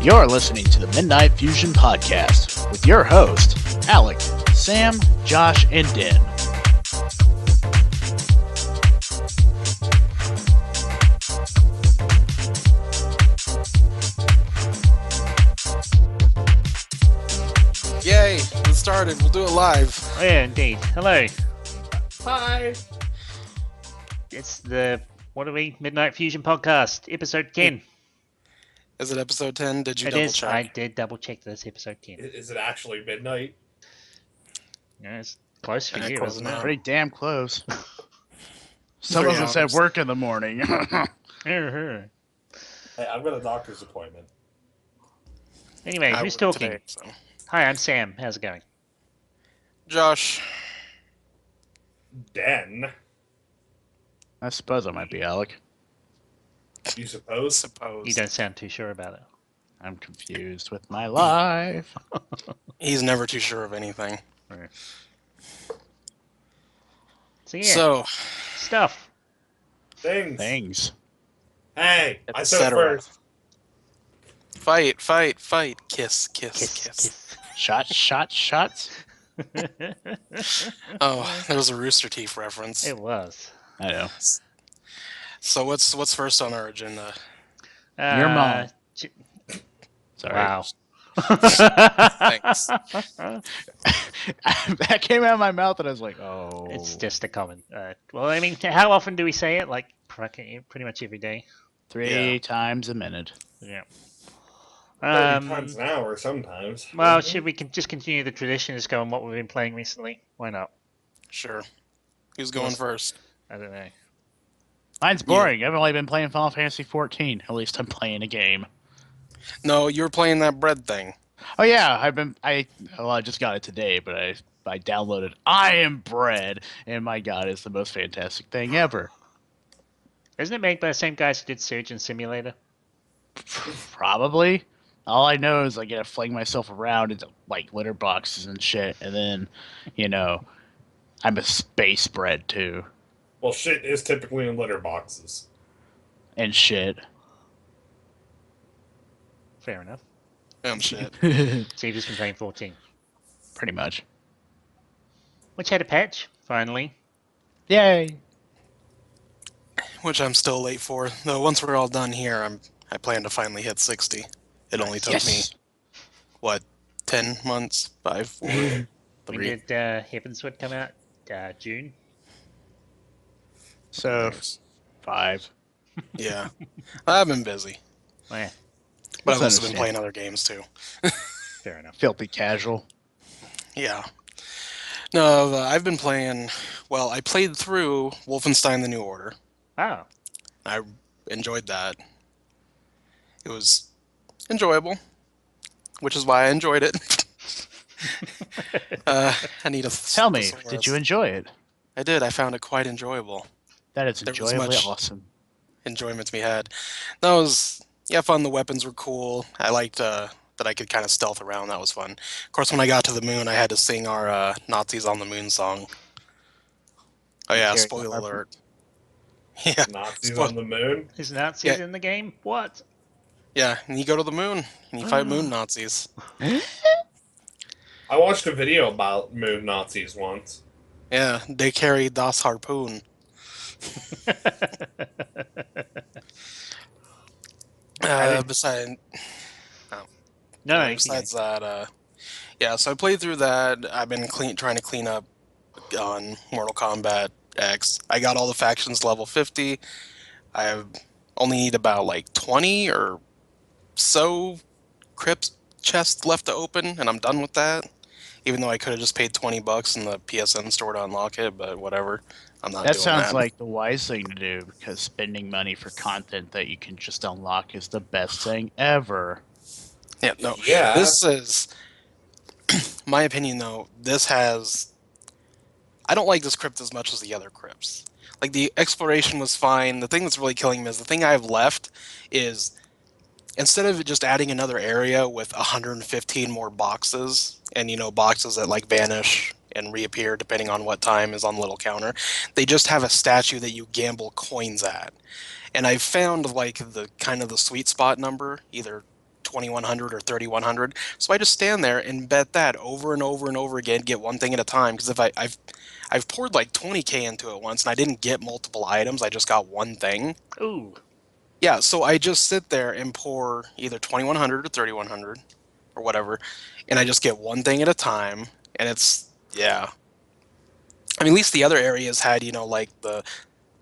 You're listening to the Midnight Fusion Podcast with your host, Alec, Sam, Josh, and Den. Yay, it started. We'll do it live. Oh, yeah, indeed. Hello. Hi. It's the, Midnight Fusion Podcast, episode 10. Is it episode 10? Did you It double is. check? I did double check this episode 10. Is it actually midnight? Yeah, it's close for you, close isn't enough. it? Pretty damn close. Some of us at work in the morning. Anyway, Hey, I've got a doctor's appointment. I who's work talking? today, so. Hi, I'm Sam. How's it going? Josh. Den? I suppose I might be Alec. You suppose? You don't sound too sure about it. I'm confused with my life. He's never too sure of anything. Right. So, yeah, So, stuff. Things. Things. Hey, I said it etc. first. Fight. Kiss. Shots. Oh, there was a Rooster Teeth reference. It was. I know. So what's first on our agenda? Your mom. ch- Sorry. Wow. Thanks. That came out of my mouth and I was like, oh. It's just a common. Well, I mean, how often do we say it? Like, pretty much every day. 3 times a minute. Yeah. 30 times an hour sometimes. Well, should we just continue the tradition and just go on what we've been playing recently? Why not? Sure. Who's going first? I don't know. Mine's boring. I've only been playing Final Fantasy 14. At least I'm playing a game. No, you were playing that bread thing. Oh yeah, I just got it today, but I downloaded I Am Bread, and my god, it's the most fantastic thing ever. Isn't it made by the same guys who did Surgeon Simulator? Probably. All I know is I gotta fling myself around into like litter boxes and shit, and then, I'm a space bread too. Well, shit is typically in litter boxes. And shit. Fair enough. Shit. So you've just been playing 14. Pretty much. Which had a patch, finally. Yay. Which I'm still late for. Though once we're all done here, I plan to finally hit 60. It only took me, 10 months? 5, 4, 3. When did Heavensward come out? June? So 5. Yeah. I've been busy. Oh, yeah. But I've That's also been playing other games too. Fair enough. Filthy casual. Yeah. No, I've been playing... Well, I played through Wolfenstein: The New Order. Oh. I enjoyed that. It was enjoyable, which is why I enjoyed it. I need a Tell me, did you enjoy it? I did. I found it quite enjoyable. That is There was enjoyably much- awesome. Enjoyment to be had. That was fun. The weapons were cool. I liked that I could kind of stealth around. That was fun. Of course, when I got to the moon, I had to sing our Nazis on the Moon song. Oh yeah, Carry spoiler the alert. Yeah, Nazis on the moon? Is Nazis Yeah. in the game? What? yeah. And you go to the moon and you fight moon Nazis. I watched a video about moon Nazis once. Yeah, they carry Das Harpoon. Besides that, so I played through that. I've been trying to clean up on Mortal Kombat X. I got all the factions level 50. I only need about 20 or so crypt chests left to open, and I'm done with that. Even though I could have just paid $20 in the PSN store to unlock it, but whatever. I'm not doing that. That sounds like the wise thing to do, because spending money for content that you can just unlock is the best thing ever. Yeah, no. Yeah. This is... my opinion, though, this has... I don't like this crypt as much as the other crypts. Like, the exploration was fine. The thing that's really killing me is the thing I have left is... Instead of just adding another area with 115 more boxes, and, boxes that, vanish and reappear depending on what time is on the little counter, they just have a statue that you gamble coins at. And I've found, the sweet spot number, either 2100 or 3100. So I just stand there and bet that over and over and over again, get one thing at a time. Because if I've poured like 20k into it once and I didn't get multiple items, I just got one thing. Ooh. Yeah, so I just sit there and pour either 2100 or 3100 or whatever, and I just get one thing at a time, and it's, yeah. I mean, at least the other areas had, you know, like the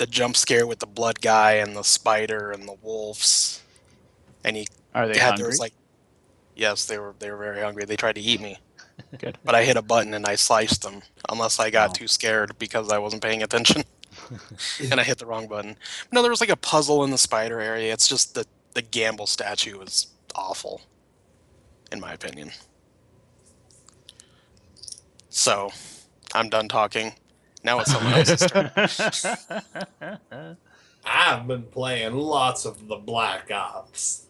jump scare with the blood guy and the spider and the wolves, and Are they there hungry? was like, yes, they were very hungry. They tried to eat me, Good. but I hit a button and I sliced them, unless I got Oh. too scared because I wasn't paying attention. And I hit the wrong button. No, there was like a puzzle in the spider area. It's just the gamble statue is awful, in my opinion. So, I'm done talking. Now it's someone else's turn. I've been playing lots of the Black Ops.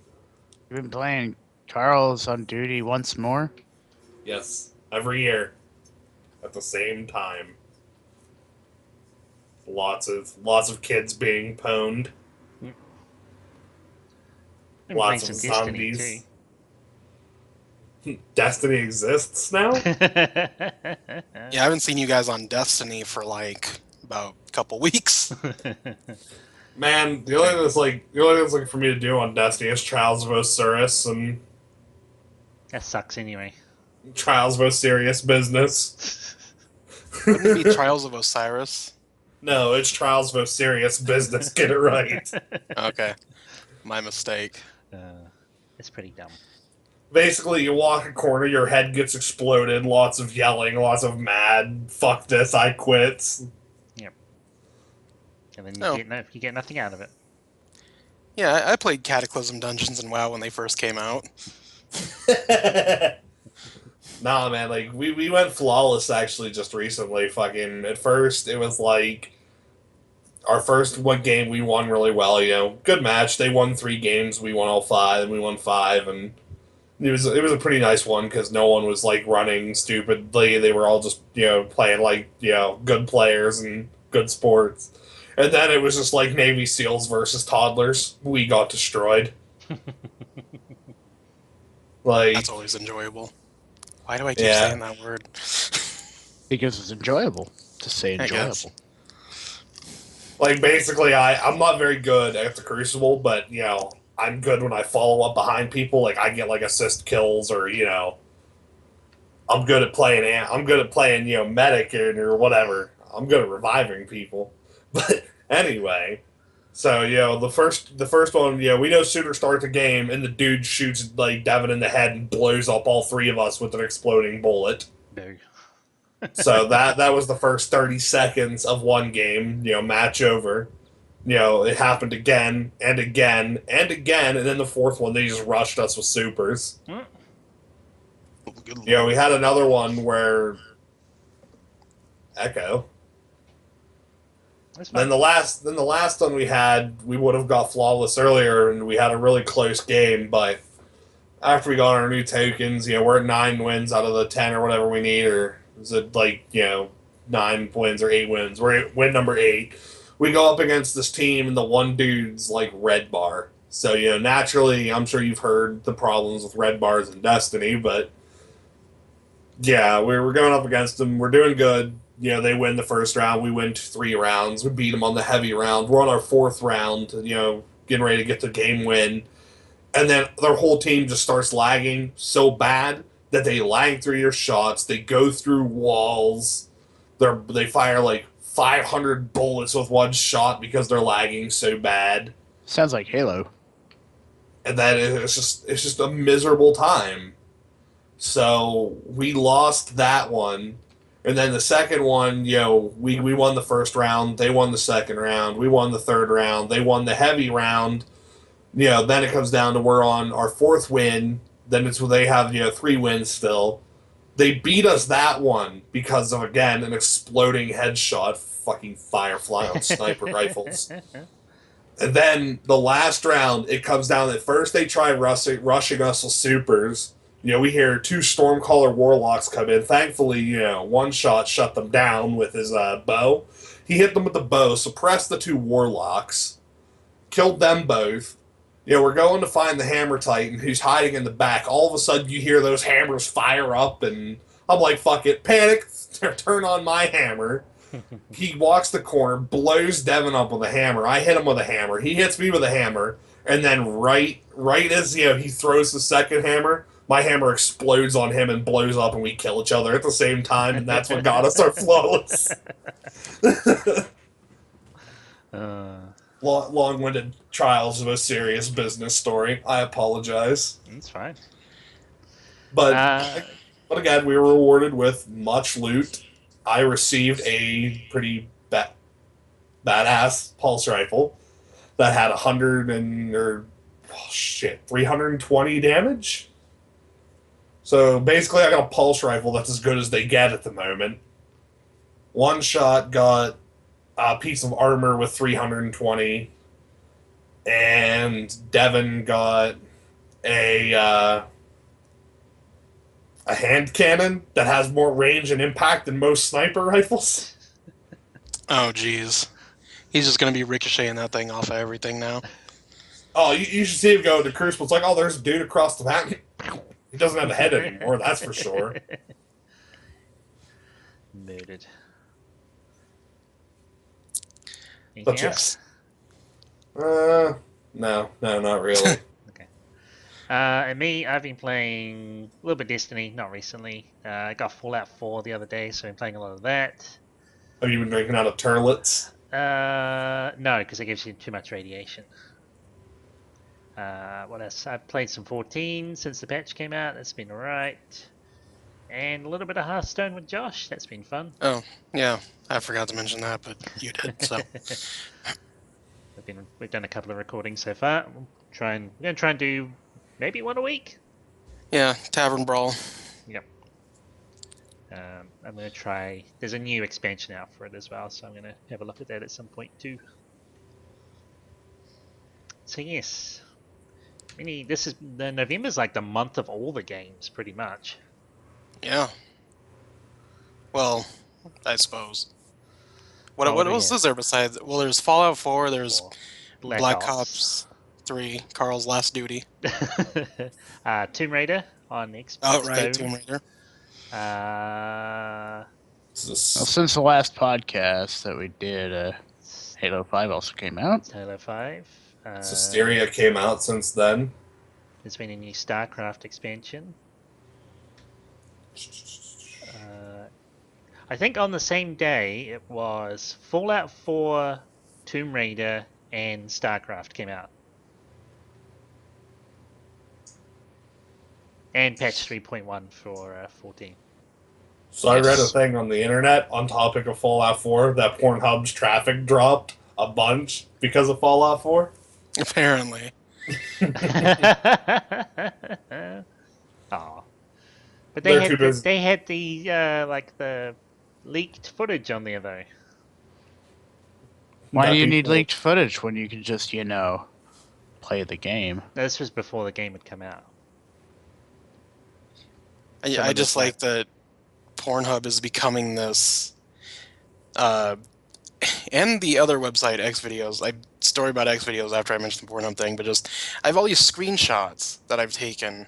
You've been playing Carl's on duty once more? Yes, every year. At the same time. Lots of kids being pwned. Been Lots playing of some Destiny, zombies. Destiny exists now? Yeah, I haven't seen you guys on Destiny for like about a couple weeks. Man, the only thing that's like for me to do on Destiny is Trials of Osiris and That sucks anyway. Trials of Osiris business. Wouldn't it be Trials of Osiris? No, it's Trials of Osiris business. Get it right. Okay, my mistake. It's pretty dumb. Basically, you walk a corner, your head gets exploded, lots of yelling, lots of mad, fuck this, I quit. And then Oh. you get nothing out of it. Yeah, I played Cataclysm Dungeons and WoW when they first came out. Nah, man, like, we went flawless, actually, just recently. Fucking, at first, it was like, our first one game, we won really well, you know, good match. They won 3 games, we won all 5, and we won 5, and it was a pretty nice one, because no one was, like, running stupidly. They were all just, you know, playing, like, you know, good players and good sports. And then it was just like Navy SEALs versus toddlers. We got destroyed. Like, That's always enjoyable. Why do I keep Yeah. saying that word? Because it's enjoyable to say I guess. enjoyable. like basically, I'm not very good at the Crucible, but you know, I'm good when I follow up behind people. Like I get like assist kills, or you know, I'm good at playing, you know, medic or whatever. I'm good at reviving people. But anyway, so you know, the first one, you know, we no sooner start the game and the dude shoots like Devin in the head and blows up all 3 of us with an exploding bullet. Big. So that was the first 30 seconds of one game, you know, match over. You know, it happened again and again and again, and then the 4th one they just rushed us with supers. Good You know, lord. we had another one where Echo. That's Then fine. the last one we had, we would have got flawless earlier, and we had a really close game. But after we got our new tokens, you know, we're at 9 wins out of the 10 or whatever we need, or is it like, you know, 9 wins or 8 wins? We're at win number 8. We go up against this team, and the one dude's like red bar. So you know, naturally, I'm sure you've heard the problems with red bars in Destiny, but yeah, we're going up against them. We're doing good. You know, they win the first round. We win 3 rounds. We beat them on the heavy round. We're on our 4th round, you know, getting ready to get the game win. And then their whole team just starts lagging so bad that they lag through your shots. They go through walls. They fire like 500 bullets with one shot because they're lagging so bad. Sounds like Halo. And then it's just a miserable time. So we lost that one. And then the second one, you know, we won the first round, they won the second round, we won the third round, they won the heavy round. You know, then it comes down to we're on our 4th win, then it's where they have, you know, 3 wins still. They beat us that one because of, again, an exploding headshot, fucking Firefly on sniper rifles. And then the last round, it comes down that first they try rushing us with supers. You know, we hear 2 Stormcaller Warlocks come in. Thankfully, you know, one shot shut them down with his bow. He hit them with the bow, suppressed the 2 Warlocks, killed them both, we're going to find the Hammer Titan who's hiding in the back. All of a sudden, you hear those hammers fire up, and I'm like, fuck it, panic, turn on my hammer. He walks the corner, blows Devin up with a hammer. I hit him with a hammer. He hits me with a hammer, and then right as he throws the second hammer, my hammer explodes on him and blows up, and we kill each other at the same time, and that's what got us our flawless. Long-winded trials of a serious business story. I apologize. That's fine. But again, we were rewarded with much loot. I received a pretty badass pulse rifle that had 320 damage. So basically, I got a pulse rifle that's as good as they get at the moment. One shot got a piece of armor with 320, and Devin got a hand cannon that has more range and impact than most sniper rifles. Oh, jeez. He's just going to be ricocheting that thing off of everything now. Oh, you should see him go to Crucible. It's like, oh, there's a dude across the map. He doesn't have a head anymore, that's for sure. Murdered. But yes. No, not really. Okay. And me, I've been playing a little bit Destiny, not recently. I got Fallout 4 the other day, so I'm playing a lot of that. Have you been drinking out of turlets? No, because it gives you too much radiation. What else? I've played some 14 since the patch came out. That's been alright. And a little bit of Hearthstone with Josh. That's been fun. Oh, yeah. I forgot to mention that, but you did, so. We've done a couple of recordings so far. We're going to try and do maybe one a week. Yeah, Tavern Brawl. Yep. I'm going to try... There's a new expansion out for it as well, so I'm going to have a look at that at some point too. So yes. November's like the month of all the games, pretty much. Yeah. Well, I suppose. What else is there besides? Well, there's Fallout 4. There's Black Ops 3. Carl's Last Duty. Tomb Raider on Xbox. Oh right, Tomb Raider. Well, since the last podcast that we did, Halo 5 also came out. Halo 5. Systeria came out since then. There's been a new StarCraft expansion. I think on the same day it was Fallout 4, Tomb Raider, and StarCraft came out. And patch 3.1 for 14. So I read a thing on the internet on topic of Fallout 4 that Pornhub's traffic dropped a bunch because of Fallout 4. Apparently. Oh. But they had the leaked footage on there though. Why do you need leaked footage when you can just, play the game? This was before the game had come out. I just like that Pornhub is becoming this, and the other website, Xvideos. Story about Xvideos after I mentioned the Pornhub thing, but I have all these screenshots that I've taken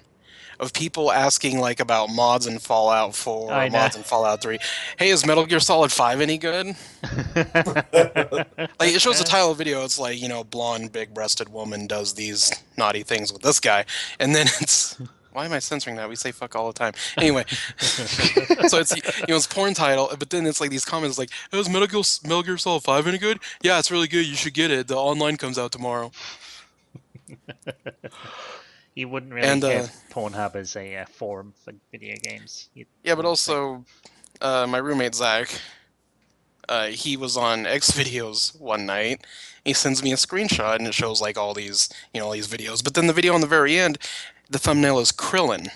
of people asking about mods in Fallout 4 or mods in Fallout 3. Hey, is Metal Gear Solid 5 any good? It shows the title of the video. It's blonde, big-breasted woman does these naughty things with this guy, and then it's. Why am I censoring that? We say fuck all the time. Anyway, so it's it's porn title, but then it's these comments "Oh, is Metal Gear Solid 5 any good? Yeah, it's really good. You should get it. The online comes out tomorrow." You wouldn't really have Pornhub as a forum for video games. But also, my roommate Zach, he was on Xvideos one night. He sends me a screenshot, and it shows all these these videos. But then the video on the very end, the thumbnail is Krillin.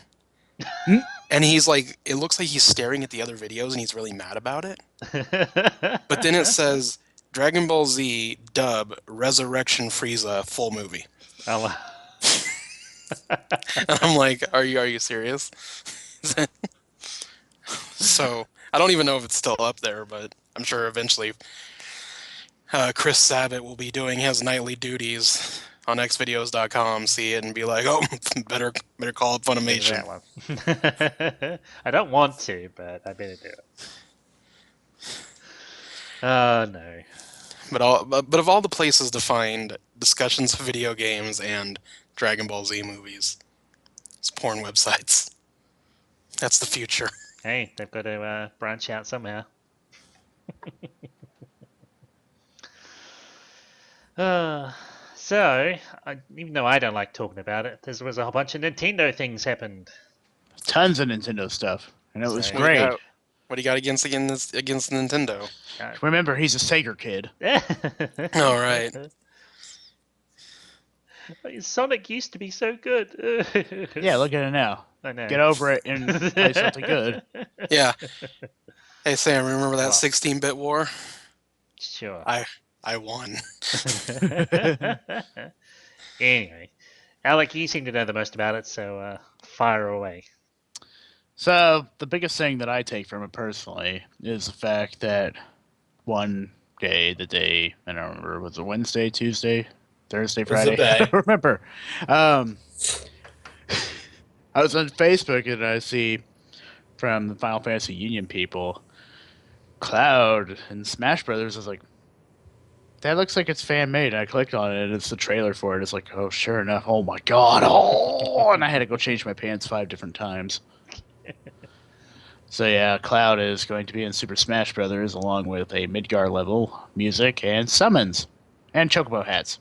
And he's it looks like he's staring at the other videos and he's really mad about it. But then it says Dragon Ball Z dub Resurrection Frieza full movie. Oh. And I'm like, are you serious? So I don't even know if it's still up there, but I'm sure eventually Chris Sabat will be doing his nightly duties on xvideos.com, see it, and be like, oh, better call it Funimation. That one. I don't want to, but I better do it. Oh no. But of all the places to find discussions of video games and Dragon Ball Z movies, it's porn websites. That's the future. Hey, they've got to branch out somehow. So, even though I don't like talking about it, there was a whole bunch of Nintendo things happened. Tons of Nintendo stuff, and it was So- great. What do you got against Nintendo? Remember, he's a Sega kid. All right. Sonic used to be so good. Yeah, look at it now. I know. Get over it and play something good. Yeah. Hey Sam, remember that What? 16-bit war? Sure. I won. Anyway, Alec, you seem to know the most about it, so fire away. So, the biggest thing that I take from it personally is the fact that one day, I don't remember, was it Wednesday, Tuesday, Thursday, was a Friday? day. I don't remember. I was on Facebook and I see from the Final Fantasy Union people, Cloud and Smash Brothers. I was like, that looks like it's fan made. And I clicked on it and it's the trailer for it. It's like, oh, sure enough. Oh my god. Oh, and I had to go change my pants 5 different times. So yeah, Cloud is going to be in Super Smash Brothers along with a Midgar level, music, and summons, and chocobo hats.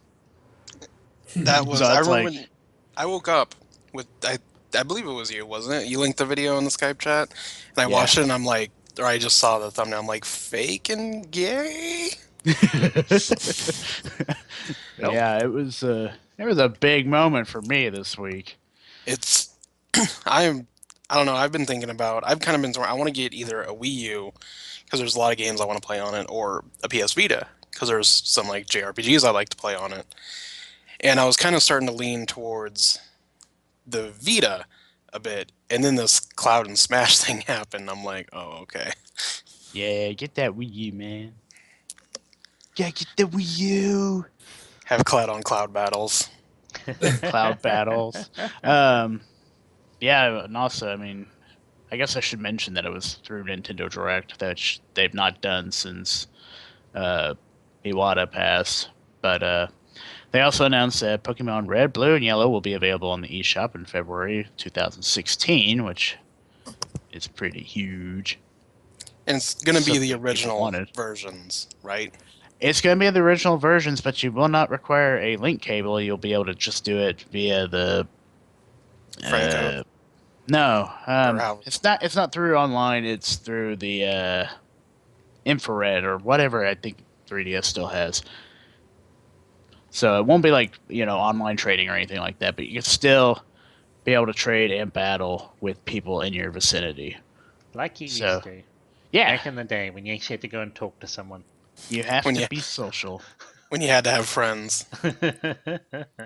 That was So I it's remember. like- I woke up with I believe it was you, wasn't it? You linked the video in the Skype chat, and I Yeah. watched it, and I'm like, or I just saw the thumbnail. I'm like, fake and gay. Nope. Yeah, it was a big moment for me this week. It's I don't know. I've been thinking about. I've kind of been. I want to get either a Wii U because there's a lot of games I want to play on it, or a PS Vita because there's some like JRPGs I like to play on it. And I was kind of starting to lean towards the Vita a bit, and then this Cloud and Smash thing happened. I'm like, oh, okay. Yeah, get that Wii U, man. Yeah, get the Wii U. Have Cloud on Cloud battles. Cloud battles. Yeah, and also, I mean, I guess I should mention that it was through Nintendo Direct that they've not done since Iwata passed. But they also announced that Pokemon Red, Blue, and Yellow will be available on the eShop in February 2016, which is pretty huge. And it's going to be Something the people original wanted. versions, right? It's going to be the original versions, but you will not require a link cable. You'll be able to just do it via the Franco. No, how- it's not. It's not through online. It's through the infrared or whatever. I think 3DS still has. So it won't be like online trading or anything like that. But you can still be able to trade and battle with people in your vicinity. Like you So, used to. Yeah, Back in the day when you actually had to go and talk to someone. you have When to you- be social. When you had to have friends. I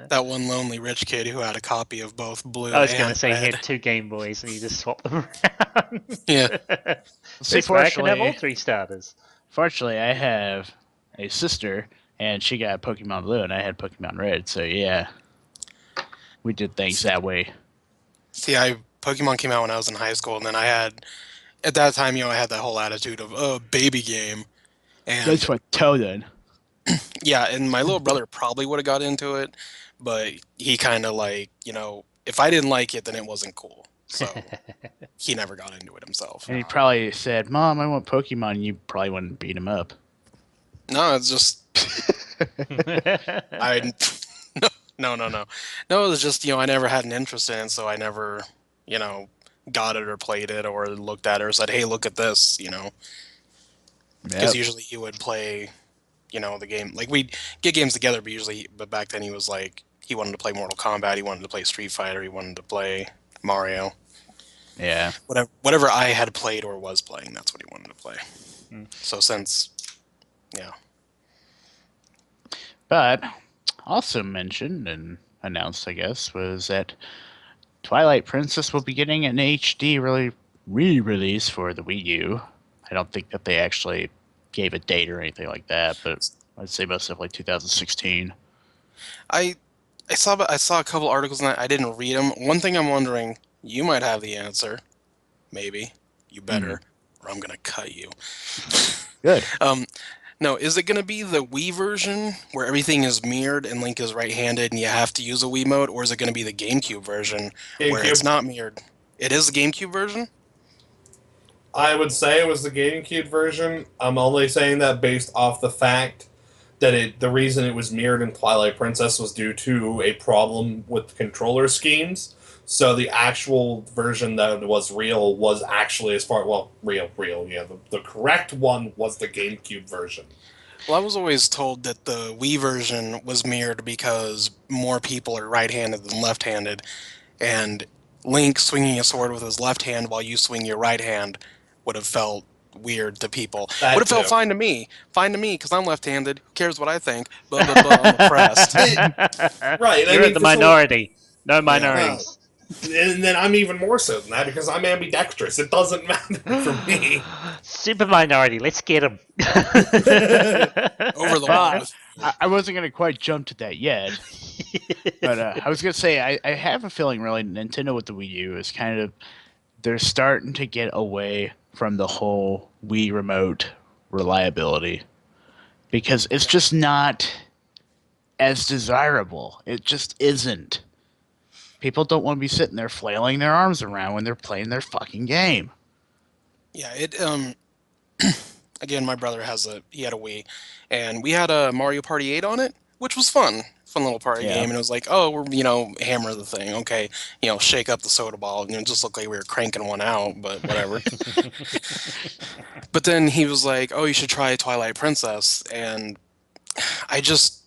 That one lonely rich kid who had a copy of both Blue was and going to say he Red. had 2 Game Boys and he just swapped them around. Yeah. See, This way I can have all fortunately, 3 starters. fortunately, I have a sister, and she got Pokemon Blue, and I had Pokemon Red. So yeah, we did things that way. See, Pokemon came out when I was in high school, and then I had, at that time, I had that whole attitude of, oh, baby game. And That's what Toadin. yeah, and my little brother probably would have got into it, but he kind of like, if I didn't like it, then it wasn't cool. So he never got into it himself. And he probably said, "Mom, I want Pokemon." And you probably wouldn't beat him up. No, it's just I no. No, it was just, I never had an interest in it, so I never, got it or played it or looked at it or said, "Hey, look at this," Because usually he would play, the game. Like we'd get games together, but back then he was like, he wanted to play Mortal Kombat, he wanted to play Street Fighter, he wanted to play Mario. Yeah. Whatever I had played or was playing, that's what he wanted to play. So But also mentioned and announced, I guess, was that Twilight Princess will be getting an HD re-release for the Wii U. I don't think that they actually gave a date or anything like that, but I'd say most of like 2016. I saw a couple articles and I didn't read them. One thing I'm wondering, you might have the answer. Maybe. You better, or I'm gonna cut you. Good. No, is it gonna be the Wii version where everything is mirrored and Link is right-handed and you have to use a Wiimote, or is it gonna be the GameCube version where it's GameCube. not mirrored? It is the GameCube version? I would say it was the GameCube version. I'm only saying that based off the fact that the reason it was mirrored in Twilight Princess was due to a problem with controller schemes. So the actual version that was real was actually real. Yeah, the correct one was the GameCube version. Well, I was always told that the Wii version was mirrored because more people are right-handed than left-handed, and Link swinging a sword with his left hand while you swing your right hand would have felt weird to people. That Would have felt too. fine to me. Fine to me, because I'm left-handed. Who cares what I think? Blah, blah, blah, I'm oppressed. Right, I You're mean, the for someone, minority. No Yeah. minorities. and then I'm even more so than that because I'm ambidextrous. It doesn't matter for me. Super minority. Let's get him. Over the wall Well, with I wasn't going to quite jump to that yet, but I was going to say I have a feeling really Nintendo with the Wii U is kind of they're starting to get away from the whole Wii remote reliability because it's just not as desirable. It just isn't. People don't want to be sitting there flailing their arms around when they're playing their fucking game. Yeah, again, my brother he had a Wii, and we had a Mario Party 8 on it, which was fun. Fun little party Yeah. game, and it was like, oh, we're, hammer the thing, okay, shake up the soda ball, and it just looked like we were cranking one out, but whatever. But then he was like, oh, you should try Twilight Princess, and I just,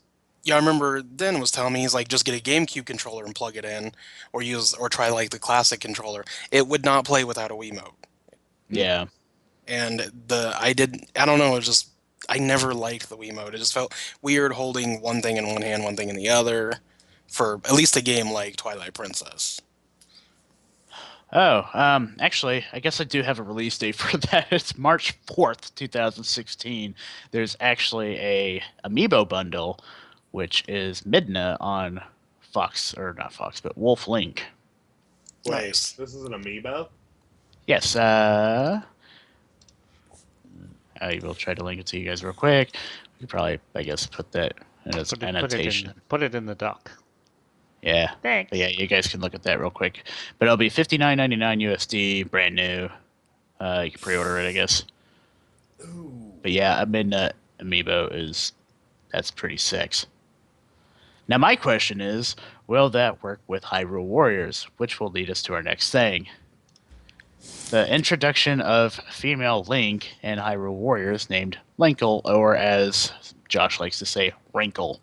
yeah, I remember Den was telling me, he's like, just get a GameCube controller and plug it in, or try like the classic controller. It would not play without a Wiimote. Yeah. And I don't know, it was just, I never liked the Wiimote. It just felt weird holding one thing in one hand, one thing in the other, for at least a game like Twilight Princess. Oh, actually, I guess I do have a release date for that. It's March 4th, 2016. There's actually a Amiibo bundle, which is Midna on Fox, or not Fox, but Wolf Link. Wait, Nice. this is an amiibo? Yes, I will try to link it to you guys real quick. We could probably, I guess, put that in its annotation. Put it in the dock. Yeah. Thanks. But yeah, you guys can look at that real quick. But it'll be $59.99 USD, brand new. You can pre-order it, I guess. Ooh. But yeah, Midna Amiibo that's pretty sick. Now my question is, will that work with Hyrule Warriors? Which will lead us to our next thing. The introduction of female Link in Hyrule Warriors named Linkle, or as Josh likes to say, Wrinkle.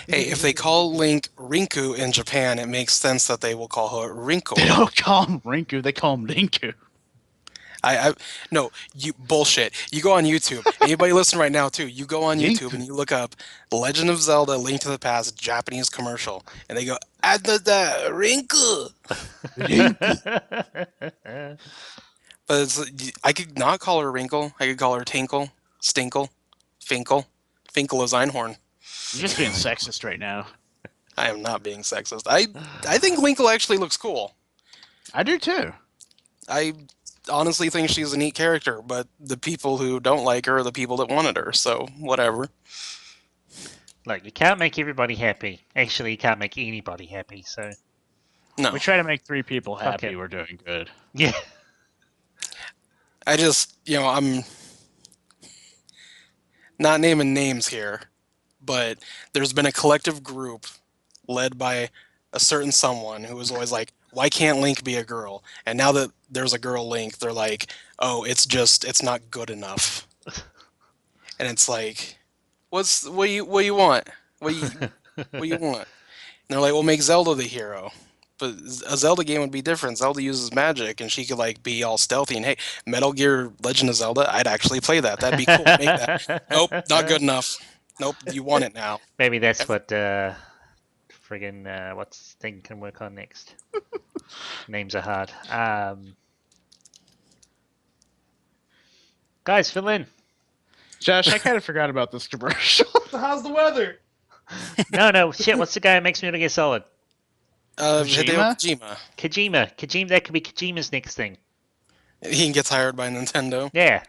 Hey, if they call Link Rinku in Japan, it makes sense that they will call her Wrinkle. They don't call him Rinku, they call him Linku. No, you bullshit. You go on YouTube. Anybody listen right now too? You go on YouTube and you look up Legend of Zelda: Link to the Past Japanese commercial, and they go "Adada Rinku." But I could not call her Wrinkle. I could call her Tinkle, Stinkle, Finkle. Finkle is Einhorn. You're just being sexist right now. I am not being sexist. I think Linkle actually looks cool. I do too. I honestly think she's a neat character, but the people who don't like her are the people that wanted her, so whatever. Look, you can't make everybody happy. Actually, you can't make anybody happy, so... No. We try to make 3 people happy, Okay. we're doing good. Yeah. I just, I'm not naming names here, but there's been a collective group led by a certain someone who was always like, why can't Link be a girl? And now that there's a girl Link, they're like, oh, it's not good enough. And it's like, what do you want? What do you want? And they're like, well, make Zelda the hero. But a Zelda game would be different. Zelda uses magic, and she could like be all stealthy. And hey, Metal Gear Legend of Zelda, I'd actually play that. That'd be cool. Make that. Nope, not good enough. Nope, you want it now. Maybe that's what friggin' what's thing can work on next. Names are hard. Guys, fill in. Josh, I kind of forgot about this commercial. How's the weather? No, shit. What's the guy who makes Metal Gear Solid? Hideo Kojima? Kojima. Kojima. That could be Kojima's next thing. He gets hired by Nintendo. Yeah.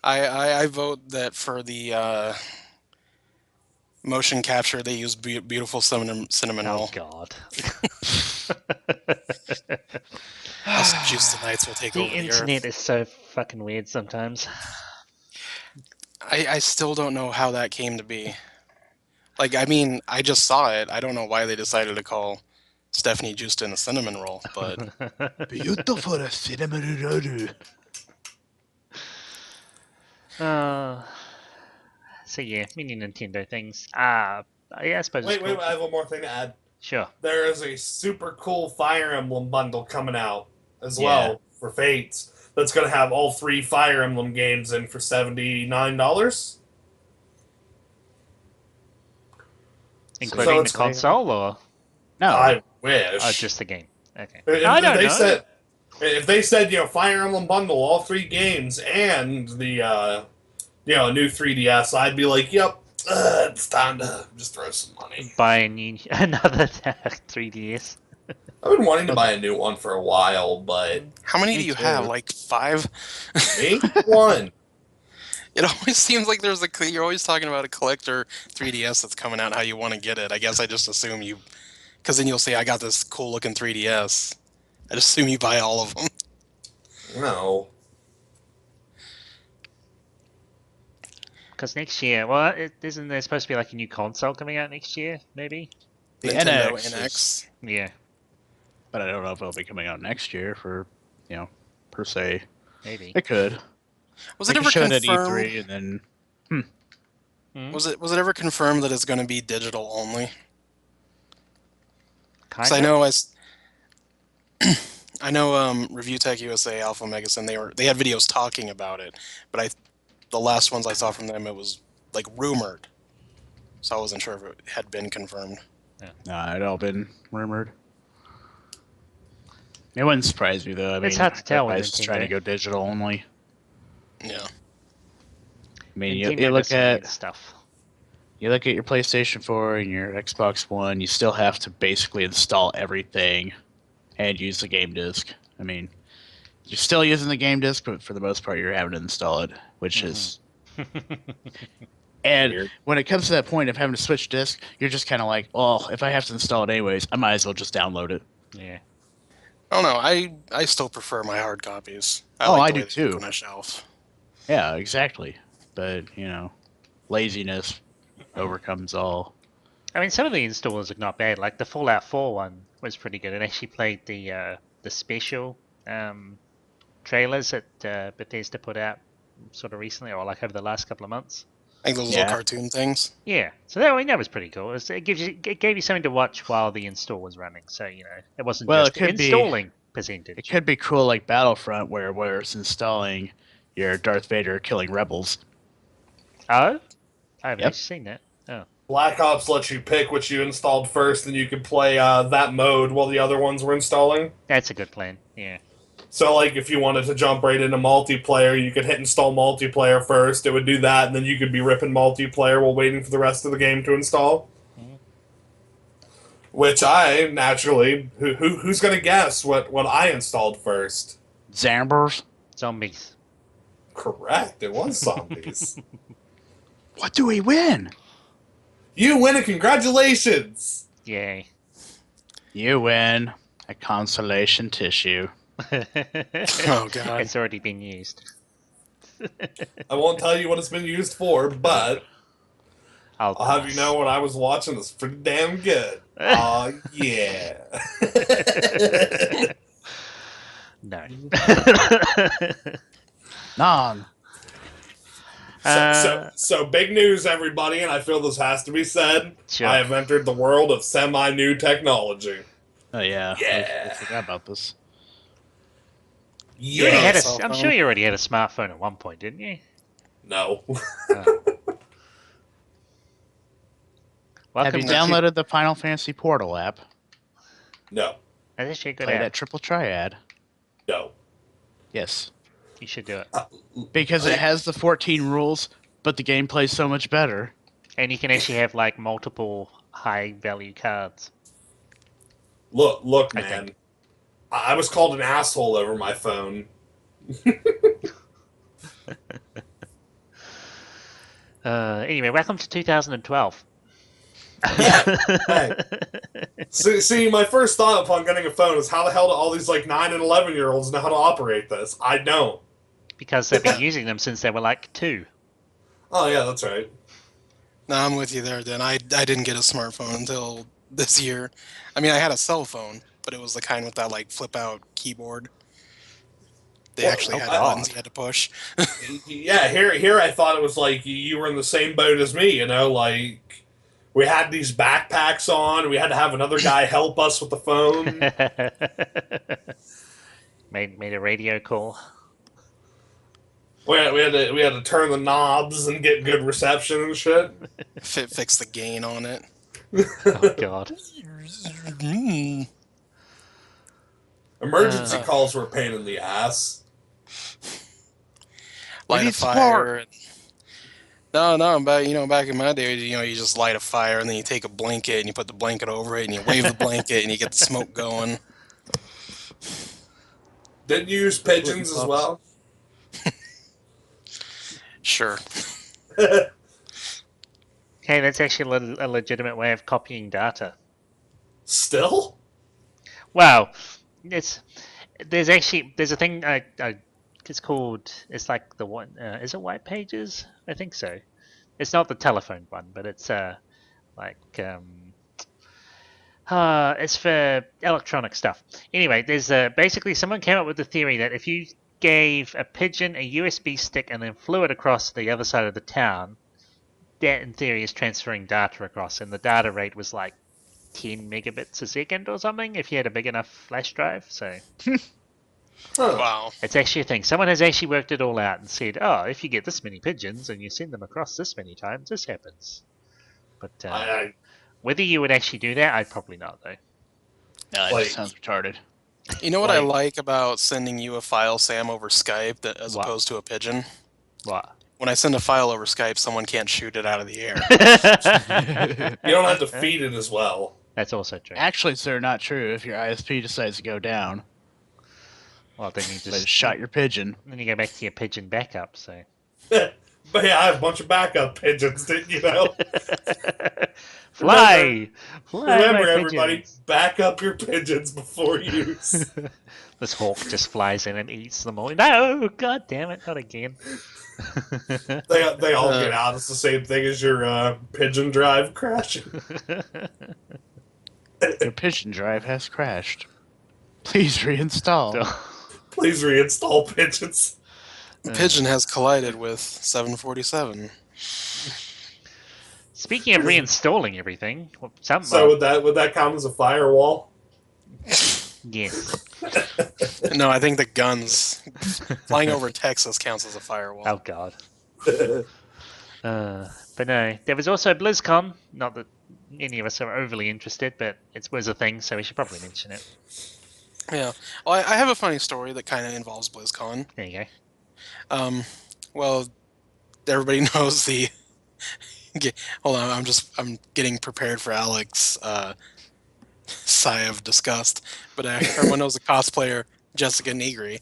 I vote that for the motion capture they use beautiful cinnamon Oh roll. God. Us juice the Knights will take The over the internet earth. is so fucking weird sometimes. I still don't know how that came to be. Like, I mean, I just saw it. I don't know why they decided to call Stephanie Justin a cinnamon roll, but Beautiful cinnamon roll. So yeah, mini Nintendo things. Yeah, I suppose. Wait, it's cool. I have one more thing to add. Sure. There is a super cool Fire Emblem bundle coming out as Yeah. well for Fates. That's going to have all 3 Fire Emblem games in for $79. Including the it's- console, or No. I wish. just the game? Okay. If, I if don't they know. said, if they said, Fire Emblem bundle, all 3 games, and the new 3DS, I'd be like, yep, it's time to just throw some money. Buy another 3DS. I've been wanting to buy a new one for a while, but how many Me do you too. have? Like 5? me, one. It always seems like you're always talking about a collector 3DS that's coming out and how you want to get it. I guess I just assume you, because then you'll say, I got this cool looking 3DS. I just assume you buy all of them. No. Because next year, well, isn't there supposed to be like a new console coming out next year? Maybe. The Nintendo NX NX. Yeah, But I don't know if it'll be coming out next year for, per se. maybe. It could. Was They it could ever show it at confirmed? E3 and then Hmm? Was it ever confirmed that it's going to be digital only? Because Kind I of. know I know Review Tech USA, Alpha Megason, they had videos talking about it, but the last ones I saw from them, it was like rumored, so I wasn't sure if it had been confirmed. nah, it all been rumored. It wouldn't surprise me though. I It's mean, hard to tell with everybody's trying to Nintendo. go digital only. Yeah, I mean, Nintendo you look does some weird at stuff. your PlayStation 4 and your Xbox One. You still have to basically install everything and use the game disc. I mean, you're still using the game disc, but for the most part, you're having to install it, which is. And Weird. when it comes to that point of having to switch disc, you're just kind of like, well, if I have to install it anyways, I might as well just download it. Yeah. I don't know. I still prefer my hard copies. Oh, like I the do way they look too. on a shelf. Yeah, exactly. But laziness overcomes all. I mean, some of the installs are not bad. Like the Fallout 4 one was pretty good. It actually played the special trailers that Bethesda put out sort of recently, or like over the last couple of months. I think those Yeah. little cartoon things. Yeah, so that was pretty cool. It gave you something to watch while the install was running. So it wasn't Well, just it could be- installing percentage. It could be cool like Battlefront, where it's installing your Darth Vader killing rebels. Oh, I haven't Yep. actually seen that. Oh, Black Ops lets you pick what you installed first, and you could play that mode while the other ones were installing. that's a good plan. Yeah. So, like, if you wanted to jump right into multiplayer, you could hit install multiplayer first. It would do that, and then you could be ripping multiplayer while waiting for the rest of the game to install. Mhm. Which I naturally, who's gonna guess what I installed first? Zambers. Zombies. Correct, it was zombies. What do we win? You win, and congratulations! Yay. You win a consolation tissue. Oh, God. It's already been used. I won't tell you what it's been used for, but I'll have you know what I was watching was pretty damn good. Aw, yeah. No. Non. So big news, everybody, and I feel this has to be said. Sure. I have entered the world of semi-new technology. Oh yeah. Yeah. I forgot about this. You already had a, cell I'm phone. sure you already had a smartphone at one point, didn't you? No. Oh. Have Welcome you to downloaded the Final Fantasy Portal app? No. That's actually a good Play app. that triple triad. No. Yes. You should do it. Because it has the 14 rules but the gameplay's so much better. And you can actually have like multiple high value cards. Look, I man. think. I was called an asshole over my phone. Anyway, welcome to 2012. Yeah. Hey. See, my first thought upon getting a phone is how the hell do all these like 9 and 11-year-olds know how to operate this? I don't. Because they've been using them since they were like 2. Oh yeah, that's right. No, I'm with you there, Dan. I didn't get a smartphone until this year. I mean, I had a cell phone, but it was the kind with that like flip out keyboard. They Well, actually oh, had God. buttons you had to push. Yeah, here I thought it was like you were in the same boat as me, you know, like we had these backpacks on, we had to have another guy help us with the phone. made a radio call. We had to turn the knobs and get good reception and shit. Fix the gain on it. Oh God. Emergency calls were a pain in the ass. Light a need fire. No, back in my day, you just light a fire and then you take a blanket and you put the blanket over it and you wave the blanket and you get the smoke going. Didn't you use pigeons as well? Sure. Hey, that's actually a legitimate way of copying data. Still? Wow, there's a thing it's like the one is it White Pages? I think so. It's not the telephone one, but it's it's for electronic stuff. Anyway, there's basically someone came up with the theory that if you gave a pigeon a USB stick and then flew it across the other side of the town, that in theory is transferring data across, and the data rate was like 10 megabits a second or something if you had a big enough flash drive. So Wow. it's actually a thing. Someone has actually worked it all out and said, oh, if you get this many pigeons and you send them across this many times, this happens. But whether you would actually do that, I'd probably not, though. No, it just sounds retarded. You know what I like about sending you a file, Sam, over Skype as What? opposed to a pigeon? What? When I send a file over Skype, someone can't shoot it out of the air. You don't have to feed it as well. That's also true. Actually, sir, not true. If your ISP decides to go down, Well, then you they just shot your pigeon. Then you go back to your pigeon backup. So. But yeah, I have a bunch of backup pigeons, didn't you know? Fly, Remember, my everybody, pigeons. back up your pigeons before use. This hawk just flies in and eats them all. No, god damn it, not again. They all get out. It's the same thing as your pigeon drive crashing. Your pigeon drive has crashed. Please reinstall. Please reinstall pigeons. Pigeon has collided with 747. Speaking of reinstalling everything, So would that count as a firewall? Yes. No, I think the guns flying over Texas counts as a firewall. Oh god. But no, there was also BlizzCon. Not that any of us are overly interested, but it was a thing, so we should probably mention it. Yeah. Well, I have a funny story that kind of involves BlizzCon. There you go. Well, everybody knows the. Hold on, I'm getting prepared for Alex. Sigh of disgust, but everyone knows the cosplayer Jessica Negri.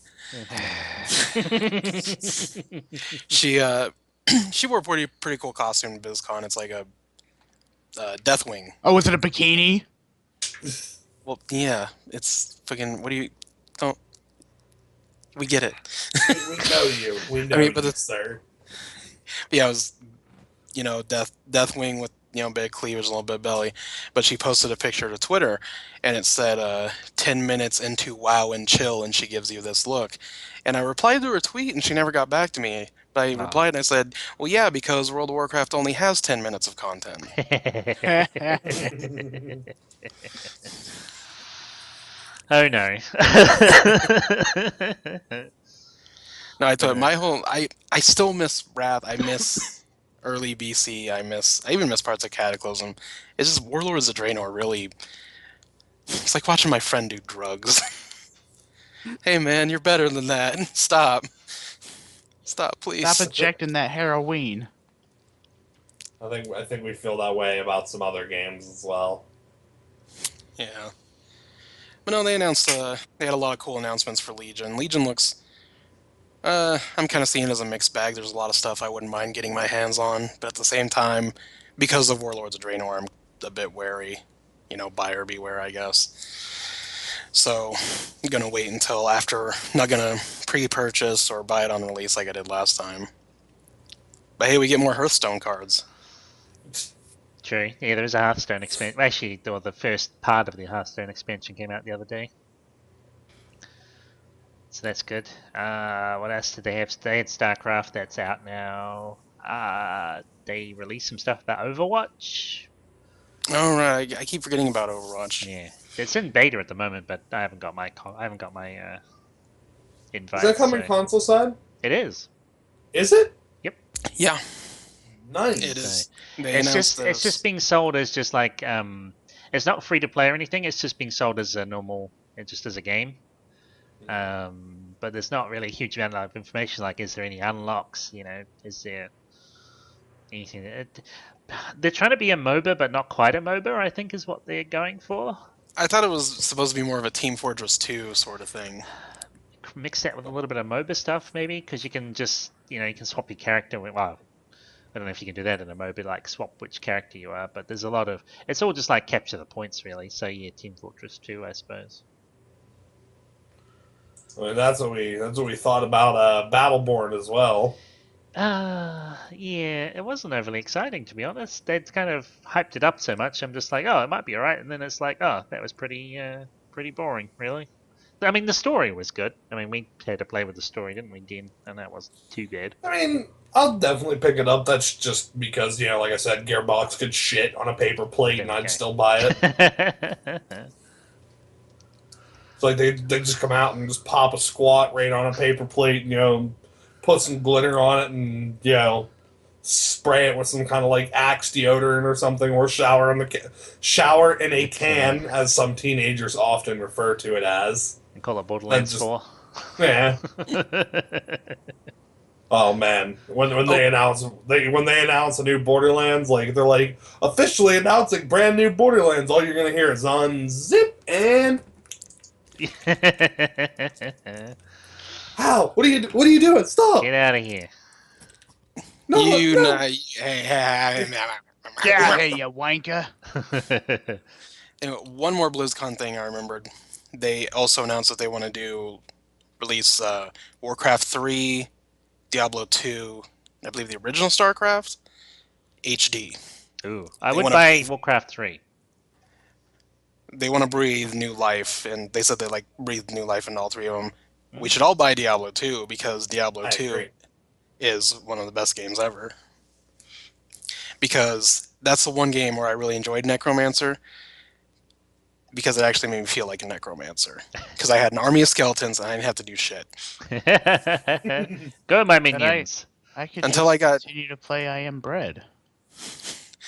She wore a pretty cool costume to BlizzCon. It's like a Deathwing. Oh, was it a bikini? Well, yeah, it's fucking. What do you don't? We get it. We know you. We know you, sir. But yeah, it was Deathwing with big cleavage, a little bit of belly. But she posted a picture to Twitter, and it said 10 minutes into WoW and chill, and she gives you this look. And I replied to her tweet, and she never got back to me. But I replied, and I said, well, yeah, because World of Warcraft only has 10 minutes of content. Oh no. No, I thought I still miss Wrath. I miss early BC. I even miss parts of Cataclysm. It's just Warlords of Draenor really. It's like watching my friend do drugs. Hey man, you're better than that. Stop, please. Stop injecting that heroin. I think we feel that way about some other games as well. Yeah. But no, they announced, they had a lot of cool announcements for Legion. Legion looks, I'm kind of seeing it as a mixed bag. There's a lot of stuff I wouldn't mind getting my hands on, but at the same time, because of Warlords of Draenor, I'm a bit wary. Buyer beware, I guess. So, I'm gonna wait until after, not gonna pre-purchase or buy it on release like I did last time. But hey, we get more Hearthstone cards. True. Yeah, there is a Hearthstone expansion. Actually, the first part of the Hearthstone expansion came out the other day. So that's good. What else did they have? They had StarCraft, that's out now. They released some stuff about Overwatch. All right, I keep forgetting about Overwatch. Yeah, it's in beta at the moment, but I haven't got my invite. Is that coming So console side? it is. Is it? Yeah, Nice. it is. They It's announced just this. being sold as just like it's not free to play or anything. It's just being sold as a normal, just as a game. But there's not really a huge amount of information. Like, is there any unlocks? Is there anything? They're trying to be a MOBA, but not quite a MOBA. I think is what they're going for. I thought it was supposed to be more of a Team Fortress 2 sort of thing. Mix that with a little bit of MOBA stuff, maybe, because you can just you can swap your character. Well, I don't know if you can do that in a MOBA, like swap which character you are. But there's a lot of it's all just like capture the points, really. So yeah, Team Fortress 2, I suppose. I mean, that's what we thought about Battleborn as well. Yeah, it wasn't overly exciting, to be honest. They'd kind of hyped it up so much. I'm just like, oh, it might be alright, and then it's like, oh, that was pretty boring, really. I mean, the story was good. I mean, we had to play with the story, didn't we, Dean? And that wasn't too bad. I mean, I'll definitely pick it up. That's just because, like I said, Gearbox could shit on a paper plate and I'd still buy it. It's like they just come out and just pop a squat right on a paper plate, put some glitter on it and, spray it with some kind of like Axe deodorant or something, or shower in a can, as some teenagers often refer to it as. And call it Borderlands 4. Yeah. Oh man, when they announce a new Borderlands, like they're like officially announcing brand new Borderlands, all you're gonna hear is unzip and how? What are you doing? Stop! Get out of here. No, You no. know, Get out of here, you wanker. And one more BlizzCon thing I remembered. They also announced that they want to release Warcraft 3, Diablo 2, I believe the original StarCraft, HD. Ooh, I would buy Warcraft 3. They want to breathe new life, and they said they breathed new life into all three of them. We should all buy Diablo 2 because Diablo 2 is one of the best games ever. Because that's the one game where I really enjoyed Necromancer, because it actually made me feel like a necromancer. Because I had an army of skeletons and I didn't have to do shit. Go, my minions. I could Until I got continue to play I Am Bread.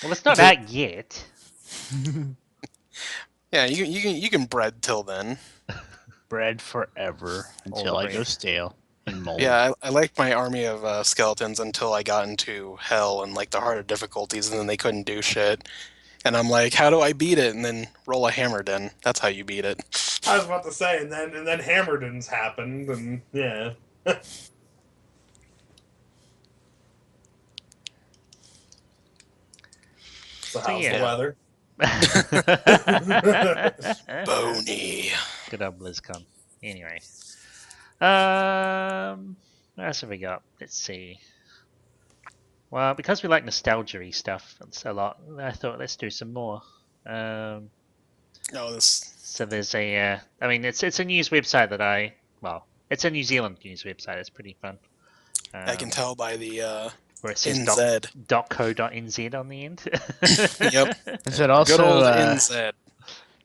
Well, it's not out yet. Yeah, you can bread till then. Bread forever until I go stale and mold. Yeah, I liked my army of skeletons until I got into hell and the harder difficulties, and then they couldn't do shit. And I'm like, how do I beat it? And then roll a Hammerden. That's how you beat it. I was about to say, and then Hammerdens happened, and yeah. It's the house of weather. Bony. Good old BlizzCon. Anyway. What else have we got? Let's see. Well, because we like nostalgia-y stuff, it's a lot. I thought let's do some more. So there's a. I mean, it's a news website that it's a New Zealand news website. It's pretty fun. I can tell by the where it says NZ. .co.nz on the end. Yep. Is it also Good old NZ.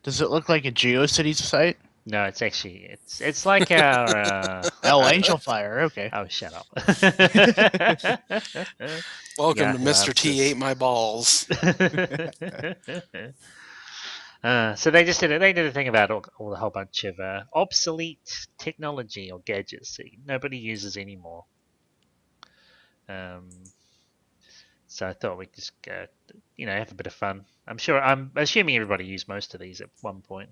Does it look like a GeoCities site? No, it's actually it's like our Angel Fire. Okay. Oh, shut up. Welcome to Mr. T Ate My Balls. So they just did it. They did a thing about a whole bunch of obsolete technology or gadgets that nobody uses anymore. So I thought we'd just have a bit of fun. I'm assuming everybody used most of these at one point.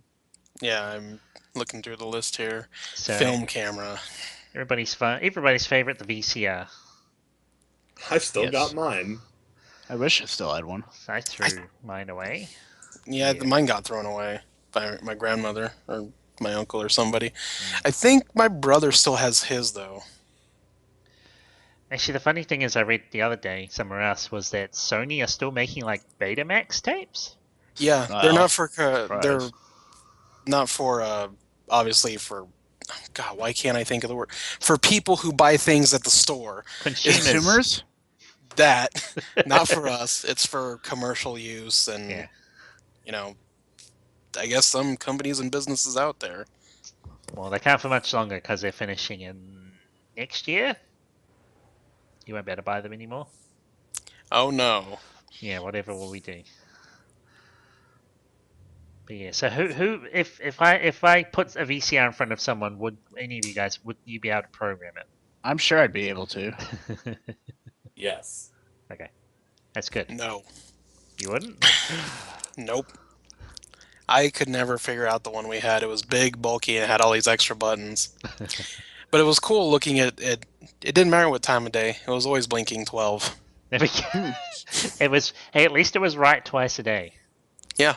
Yeah, I'm looking through the list here. So Film camera. everybody's favorite, the VCR. I've still Yes. got mine. I wish I still had one. So I threw mine away. Yeah, Yeah. mine got thrown away by my grandmother or my uncle or somebody. I think my brother still has his though. Actually, the funny thing is, I read the other day somewhere else was that Sony are still making like Betamax tapes. Yeah, Wow. they're not for Surprise. they're not for obviously for God, why can't I think of the word? For people who buy things at the store. Consumers? That not for us. It's for commercial use and Yeah. I guess some companies and businesses out there. Well, they can't for much longer because they're finishing in next year. You won't be able to buy them anymore. Oh no. Yeah, whatever will we do? But yeah, so who if I put a VCR in front of someone, would any of you guys would you be able to program I'm sure I'd be able to. it? Yes. Okay, that's good. No. You wouldn't? Nope. I could never figure out the one we had. It was big, bulky, and had all these extra buttons. But it was cool looking at it. It didn't matter what time of day. It was always blinking 12. There we go. It was. Hey, at least it was right twice a day. Yeah.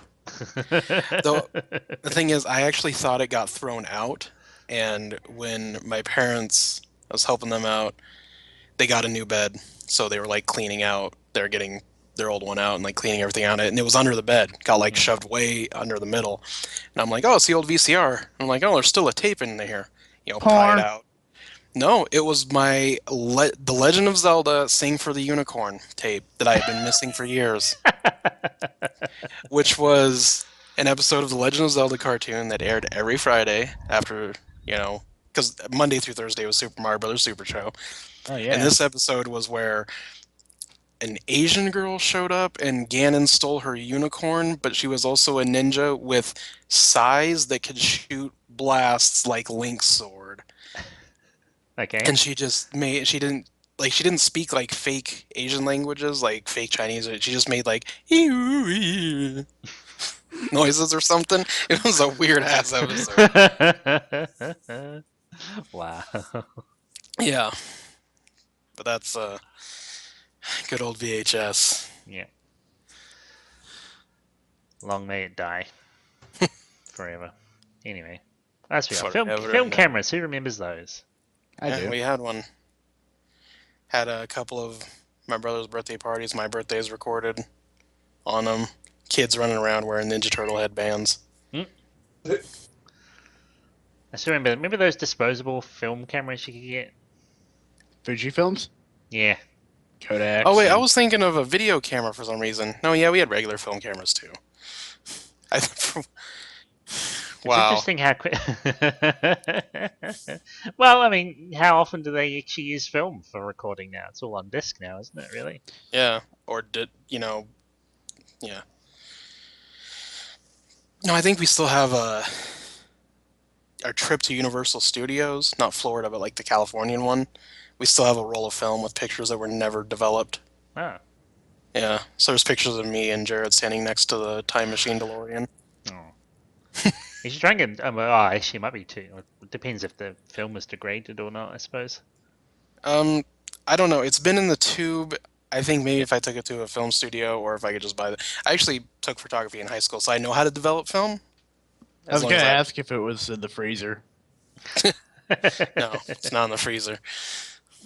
Though the thing is, I actually thought it got thrown out. And when my parents, I was helping them out, they got a new bed. So they were like cleaning out. They're getting their old one out and like cleaning everything out. And it was under the bed. Got like shoved way under the middle. And I'm like, oh, it's the old VCR. I'm like, oh, there's still a tape in there. Pry Porn. it out. No, it was my The Legend of Zelda Sing for the Unicorn tape that I had been missing for years, which was an episode of the Legend of Zelda cartoon that aired every Friday after, because Monday through Thursday was Super Mario Brothers Super Show. Oh yeah. And this episode was where an Asian girl showed up and Ganon stole her unicorn, but she was also a ninja with sais that could shoot blasts like Link's sword. Okay. And she didn't speak like fake Asian languages, like fake Chinese. She just made like noises or something. It was a weird ass episode. Wow. Yeah. But that's good old VHS. Yeah. Long may it die. Forever. Anyway. That's what film Forever and cameras. Who remembers those? I do. We had one. Had a couple of my brother's birthday parties. My birthday's recorded on them. Kids running around wearing Ninja Turtle headbands. I still remember those disposable film cameras you could get? Fuji films? Yeah. Kodak. Oh wait, I was thinking of a video camera for some reason. No, yeah, we had regular film cameras too. It's Wow. interesting how quick. Well, I mean, how often do they actually use film for recording now? It's all on disc now, isn't it? Really? Yeah. Yeah. No, I think we still have our trip to Universal Studios, not Florida, but like the Californian one. We still have a roll of film with pictures that were never developed. Oh. Yeah. So there's pictures of me and Jared standing next to the time machine DeLorean. Oh. You should try and get. Actually, it might be too. It depends if the film is degraded or not, I suppose. I don't know. It's been in the tube. I think maybe if I took it to a film studio or if I could just buy it. I actually took photography in high school, so I know how to develop film. I was going to ask if it was in the freezer. No, it's not in the freezer.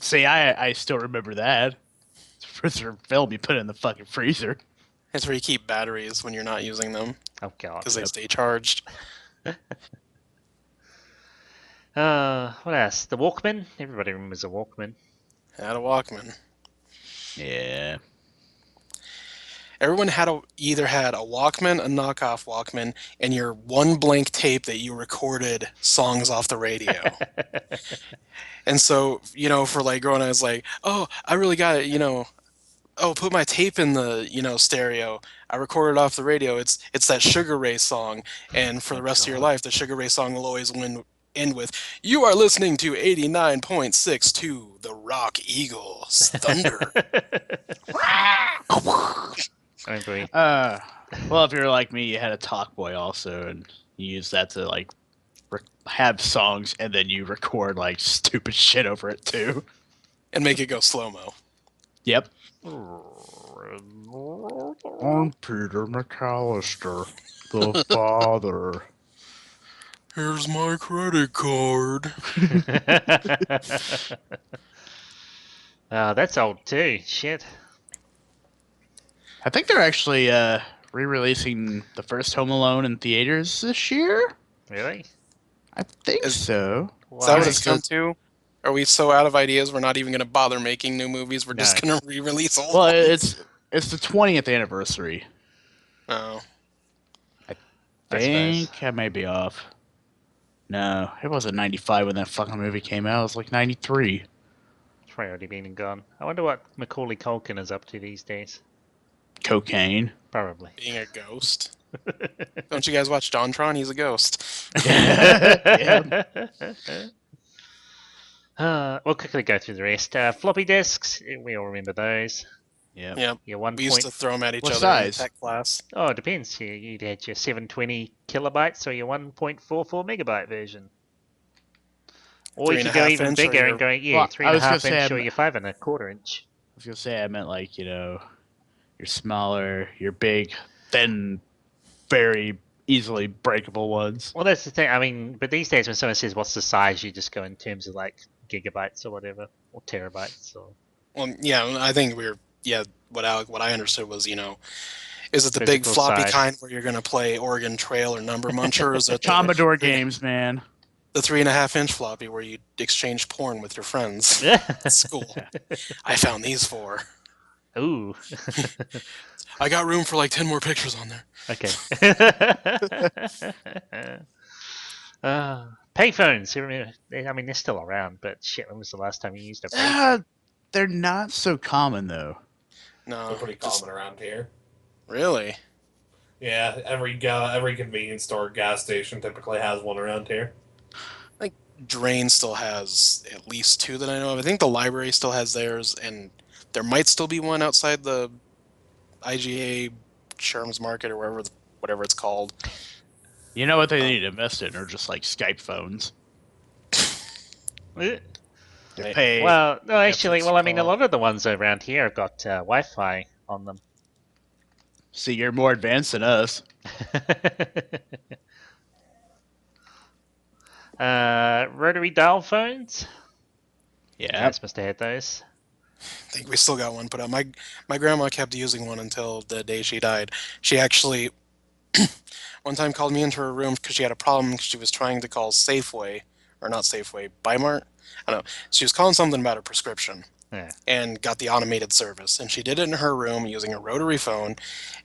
See, I still remember that. For film, you put it in the fucking freezer. It's where you keep batteries when you're not using them Oh god. because they stay charged. What else? The Walkman. Everybody remembers a Walkman. Had a Walkman. Yeah. Everyone either had a Walkman, a knockoff Walkman, and your one blank tape that you recorded songs off the radio. And so, for like growing up, I was like, oh, I really got it, put my tape in the, stereo. I recorded off the radio. It's that Sugar Ray song. And for the rest of your life, the Sugar Ray song will always win end with, "You are listening to 89.62 The Rock Eagles Thunder." I agree. Well, if you're like me, you had a talk boy also, and you use that to like have songs, and then you record like stupid shit over it too. And make it go slow-mo. Yep. I'm Peter McAllister, the father. Here's my credit card. That's old too. Shit. I think they're actually re-releasing the first Home Alone in theaters this year. Really? I think so. Is that what Why? it's come to? Are we so out of ideas we're not even going to bother making new movies? We're just No. going to re-release old Well, ones? it's the 20th anniversary. Oh. I I suppose. think I may be off. No, it wasn't 95 when that fucking movie came out. It was like 93. It's probably already been and gone. I wonder what Macaulay Culkin is up to these days. Cocaine. Probably. Being a ghost. Don't you guys watch Jontron? He's a ghost. Yeah. We'll quickly go through the rest. Floppy disks, we all remember those. Yep. Yeah. Your 1. We used to throw them at each What other in size? tech class. Oh, it depends. You'd had your 720 kilobytes or your 1.44 megabyte version. Or you could go 3.5 even inch bigger or and go, Well, three I and a was gonna half say inch or I'm- your 5.25 inch. I was gonna say I meant like, you're smaller, you're big, thin, very easily breakable ones. Well, that's the thing. I mean, but these days when someone says what's the size, you just go in terms of like gigabytes or whatever, or terabytes. Or Well, yeah, I think what I understood was, is it the big Physical floppy size. kind where you're going to play Oregon Trail or Number Muncher? Or is it Commodore games, man. the 3.5 inch floppy where you exchange porn with your friends yeah. at school? I found these 4. Ooh. I got room for like 10 more pictures on there. Okay. Payphones. You remember? I mean, they're still around, but shit, when was the last time you used a payphone? They're not so common though. No, They're pretty just- common around here. Really? Yeah, every convenience store, gas station typically has one around here. Drain still has at least 2 that I know of. I think the library still has theirs, and there might still be one outside the IGA Sherm's Market or whatever it's called. You know what they need to invest in are just like Skype phones. Eh. To Right. pay. Well, no, actually, Netflix well, I mean, a call. lot of the ones around here have got Wi-Fi on them. See, you're more advanced than us. Rotary dial phones. You Yeah. guys must have had those. I think we still got one put up. My grandma kept using one until the day she died. She actually one time called me into her room because she had a problem. She was trying to call Safeway, or not Safeway, Bimart. I don't know. She was calling something about a prescription. Yeah. And got the automated service. And she did it in her room using a rotary phone.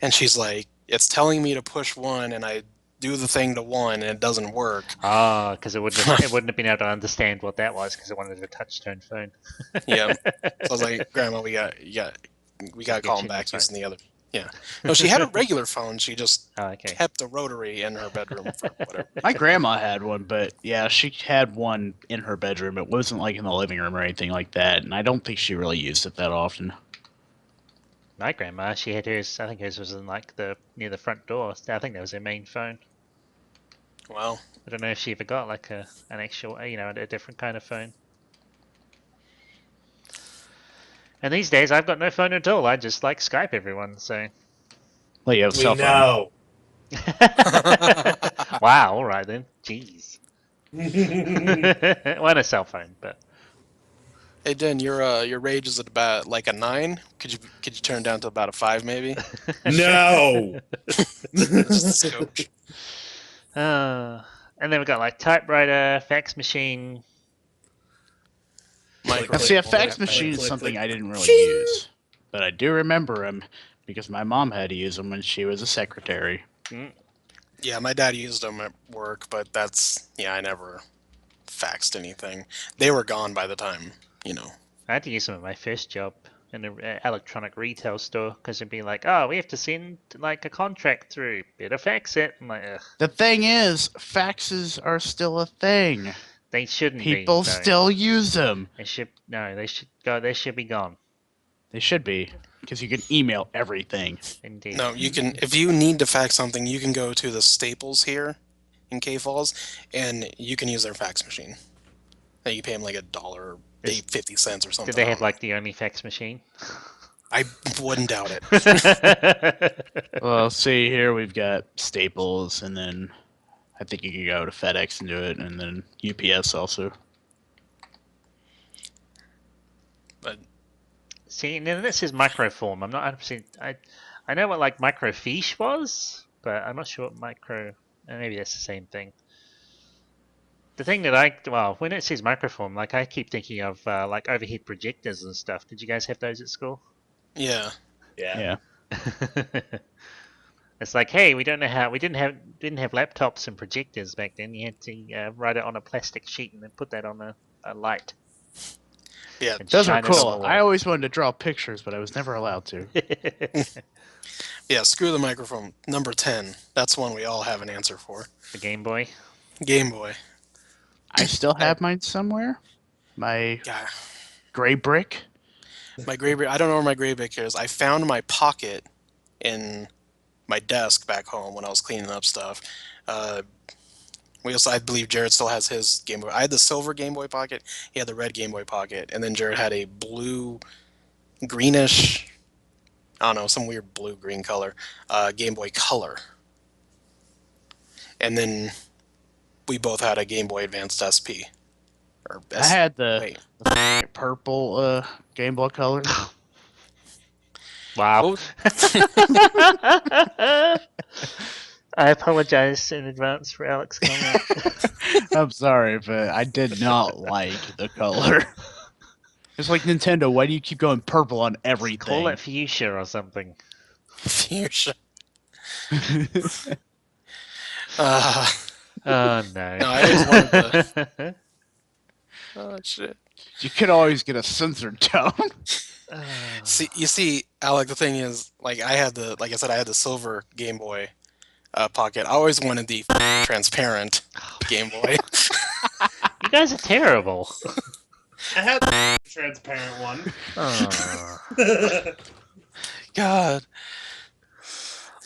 And she's like, "It's telling me to push 1, and I do the thing to 1, and it doesn't work." Oh, because it wouldn't have been able to understand what that was because it wanted a touch-tone phone. Yeah. So I was like, "Grandma, we got to call him you back next using the other." Yeah. No, she had a regular phone. She just Oh, okay. kept a rotary in her bedroom for whatever. My grandma had one, but yeah, she had one in her bedroom. It wasn't like in the living room or anything like that, and I don't think she really used it that often. My grandma, she had hers. I think hers was in like near the front door. I think that was her main phone. Well, I don't know if she ever got like an actual, a different kind of phone. And these days, I've got no phone at all. I just like Skype everyone. So. Well, you have a We cell phone. know. Wow. All right then. Jeez. Well, a cell phone, but. hey Den, your rage is at about like a 9. Could you turn it down to about a 5 maybe? No. Just a skosh. And then we got like typewriter, fax machine. Now, see, a fax machine is click, something click. I didn't really use, but I do remember them because my mom had to use them when she was a secretary. Yeah, my dad used them at work, but I never faxed anything. They were gone by the time, I had to use them at my first job. in an electronic retail store because it'd be like, oh, we have to send like a contract through. Better fax it. I'm like, ugh. The thing is, faxes are still a thing. They shouldn't People be. No. still use them. They should no. They should go. They should be gone. They should be, because you can email everything. Indeed. No, you can. If you need to fax something, you can go to the Staples here in K Falls, and you can use their fax machine. And you pay them like $1.50 or something. Did they have like the only fax machine? I wouldn't doubt it. Well, see, here we've got Staples, and then I think you can go to FedEx and do it, and then UPS also. But See, now this is microform. I'm not 100%. I know what like microfiche was, but I'm not sure what micro. Maybe that's the same thing. The thing that when it says microform, like I keep thinking of like overhead projectors and stuff. Did you guys have those at school? yeah, Yeah. It's like, hey, we didn't have laptops and projectors back then. You had to write it on a plastic sheet and then put that on a light. yeah. And Those are shine it on cool. the wall. I always wanted to draw pictures, but I was never allowed to. Yeah, screw the microphone. Number 10. That's one we all have an answer for. The Game Boy. Game Boy. I still have mine somewhere. My Yeah. gray brick. My gray brick. I don't know where my gray brick is. I found my pocket in my desk back home when I was cleaning up stuff. I believe Jared still has his Game Boy. I had the silver Game Boy Pocket. He had the red Game Boy Pocket, and then Jared had a blue, greenish. I don't know, some weird blue-green color, Game Boy Color. And then we both had a Game Boy Advanced SP. I had the purple Game Boy Color. Wow. I apologize in advance for Alex comment. I'm sorry, but I did not like the color. It's like Nintendo. Why do you keep going purple on everything? Call it fuchsia or something. Fuchsia. Oh no. No, I always wanted the... Oh, shit. You could always get a censored tone. See, Alec, the thing is, like I had the silver Game Boy Pocket. I always wanted the transparent Game Boy. You guys are terrible. I had the transparent one. Oh, God.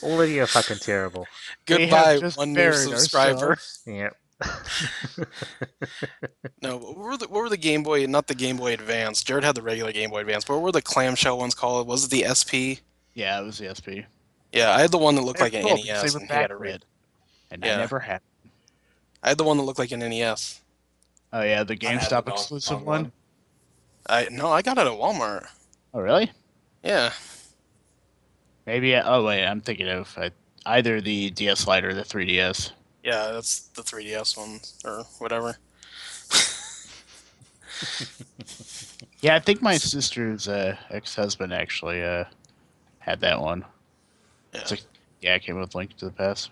all of you are fucking terrible. Goodbye, just one new buried subscriber. ourselves. Yep. No, what were the Game Boy? Not the Game Boy Advance. Jared had the regular Game Boy Advance. But what were the clamshell ones called? Was it the SP? Yeah, it was the SP. Yeah, I had the one that looked like an Cool, because NES, they were and he had a back red. red, and Yeah. I never had. I had the one that looked like an NES. Oh yeah, the I had GameStop the exclusive Donkey Kong one. I got it at Walmart. Oh really? Yeah. Maybe. Oh wait, I'm thinking of either the DS Lite or the 3DS. Yeah, that's the 3DS one, or whatever. Yeah, I think my sister's ex-husband actually had that one. Yeah. It's like, yeah, it came with Link to the Past.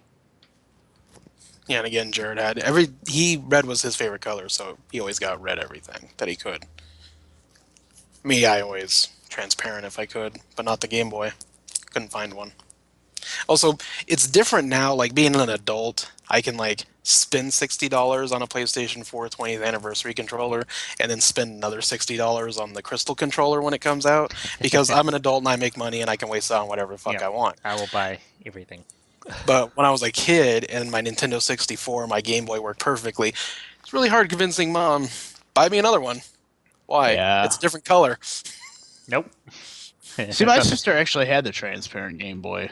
Yeah, and again, Jared had red was his favorite color, so he always got red everything that he could. Me, I always transparent if I could, but not the Game Boy. Couldn't find one. Also, it's different now, like being an adult, I can like spend $60 on a PlayStation 4 20th anniversary controller and then spend another $60 on the Crystal controller when it comes out because I'm an adult and I make money and I can waste it on whatever the fuck I want. I will buy everything. But when I was a kid and my Nintendo 64 and my Game Boy worked perfectly, it's really hard convincing mom, buy me another one. Why? Yeah. It's a different color. Nope. See, my sister actually had the transparent Game Boy.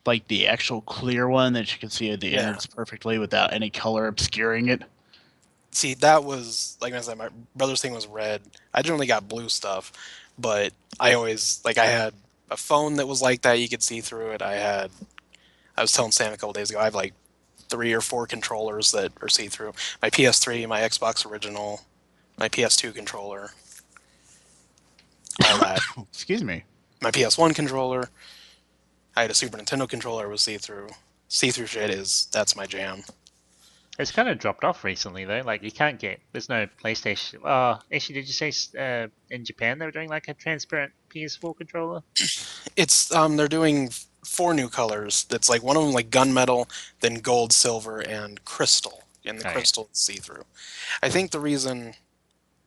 Like the actual clear one that you can see the innards perfectly without any color obscuring it. See, that was, like I said, my brother's thing was red. I generally got blue stuff, but I always, like I had a phone that was like that, you could see through it. I was telling Sam a couple days ago, I have like 3 or 4 controllers that are see-through. My PS3, my Xbox original, my PS2 controller, all that. Excuse me. My PS1 controller. I had a Super Nintendo controller with see-through. See-through shit that's my jam. It's kind of dropped off recently though. Like you can't get. There's no PlayStation. Actually, did you say in Japan they were doing like a transparent PS4 controller? It's they're doing 4 new colors. That's like one of them like gunmetal, then gold, silver, and crystal. And the Oh, yeah. crystal is see-through. I think the reason,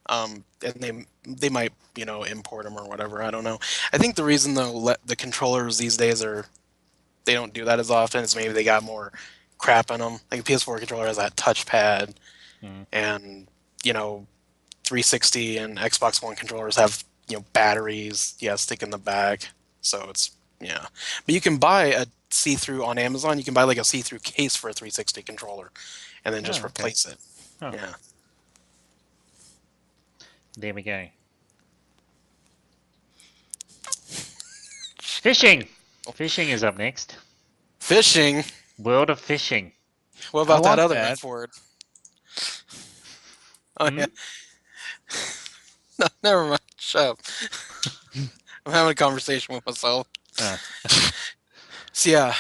and they might import them or whatever. I don't know. I think the reason though the controllers these days they don't do that as often is maybe they got more crap in them. Like the PS4 controller has that touchpad, Mm. and 360 and Xbox One controllers have batteries, stick in the back. So it's but you can buy a see-through on Amazon. You can buy like a see-through case for a 360 controller, and then just Oh, okay. replace it. Oh. Yeah. There we go. Fishing. Fishing is up next. Fishing. World of Fishing. What about that want other that. F word? Oh Hmm? yeah. No, never mind. Shut up. I'm having a conversation with myself. Oh. So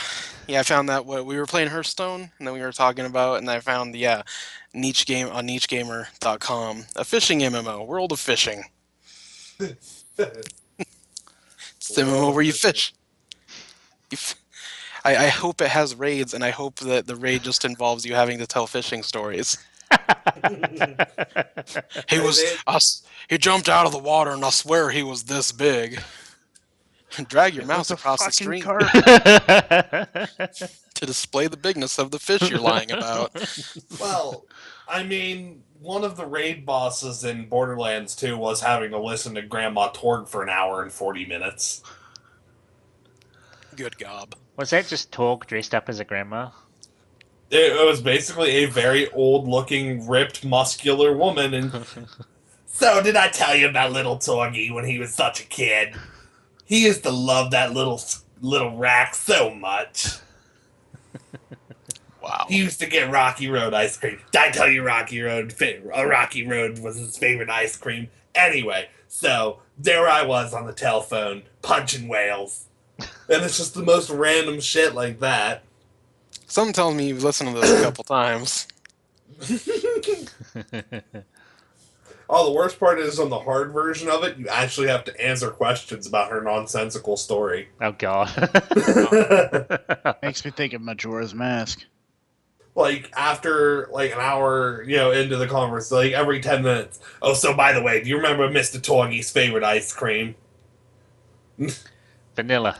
I found that we were playing Hearthstone, and then we were talking about, and I found niche game on nichegamer.com, a fishing MMO, World of Fishing. It's the MMO where you fish. I hope it has raids, and I hope that the raid just involves you having to tell fishing stories. He jumped out of the water, and I swear he was this big. Drag your mouse across the stream to display the bigness of the fish you're lying about. Well, I mean, one of the raid bosses in Borderlands 2 was having to listen to Grandma Torg for an hour and 40 minutes. Good gob. Was that just Torg dressed up as a grandma? It was basically a very old-looking, ripped, muscular woman, and so did I tell you about little Torgy when he was such a kid? He used to love that little rack so much. Wow. He used to get Rocky Road ice cream. Did I tell you Rocky Road was his favorite ice cream? Anyway, so there I was on the telephone, punching whales. And it's just the most random shit like that. Something tells me you've listened to this a couple times. Oh, the worst part is on the hard version of it, you actually have to answer questions about her nonsensical story. Oh god. Makes me think of Majora's Mask. Like, after, like, an hour, into the conference, like, every 10 minutes. Oh, so by the way, do you remember Mr. Torgy's favorite ice cream? Vanilla.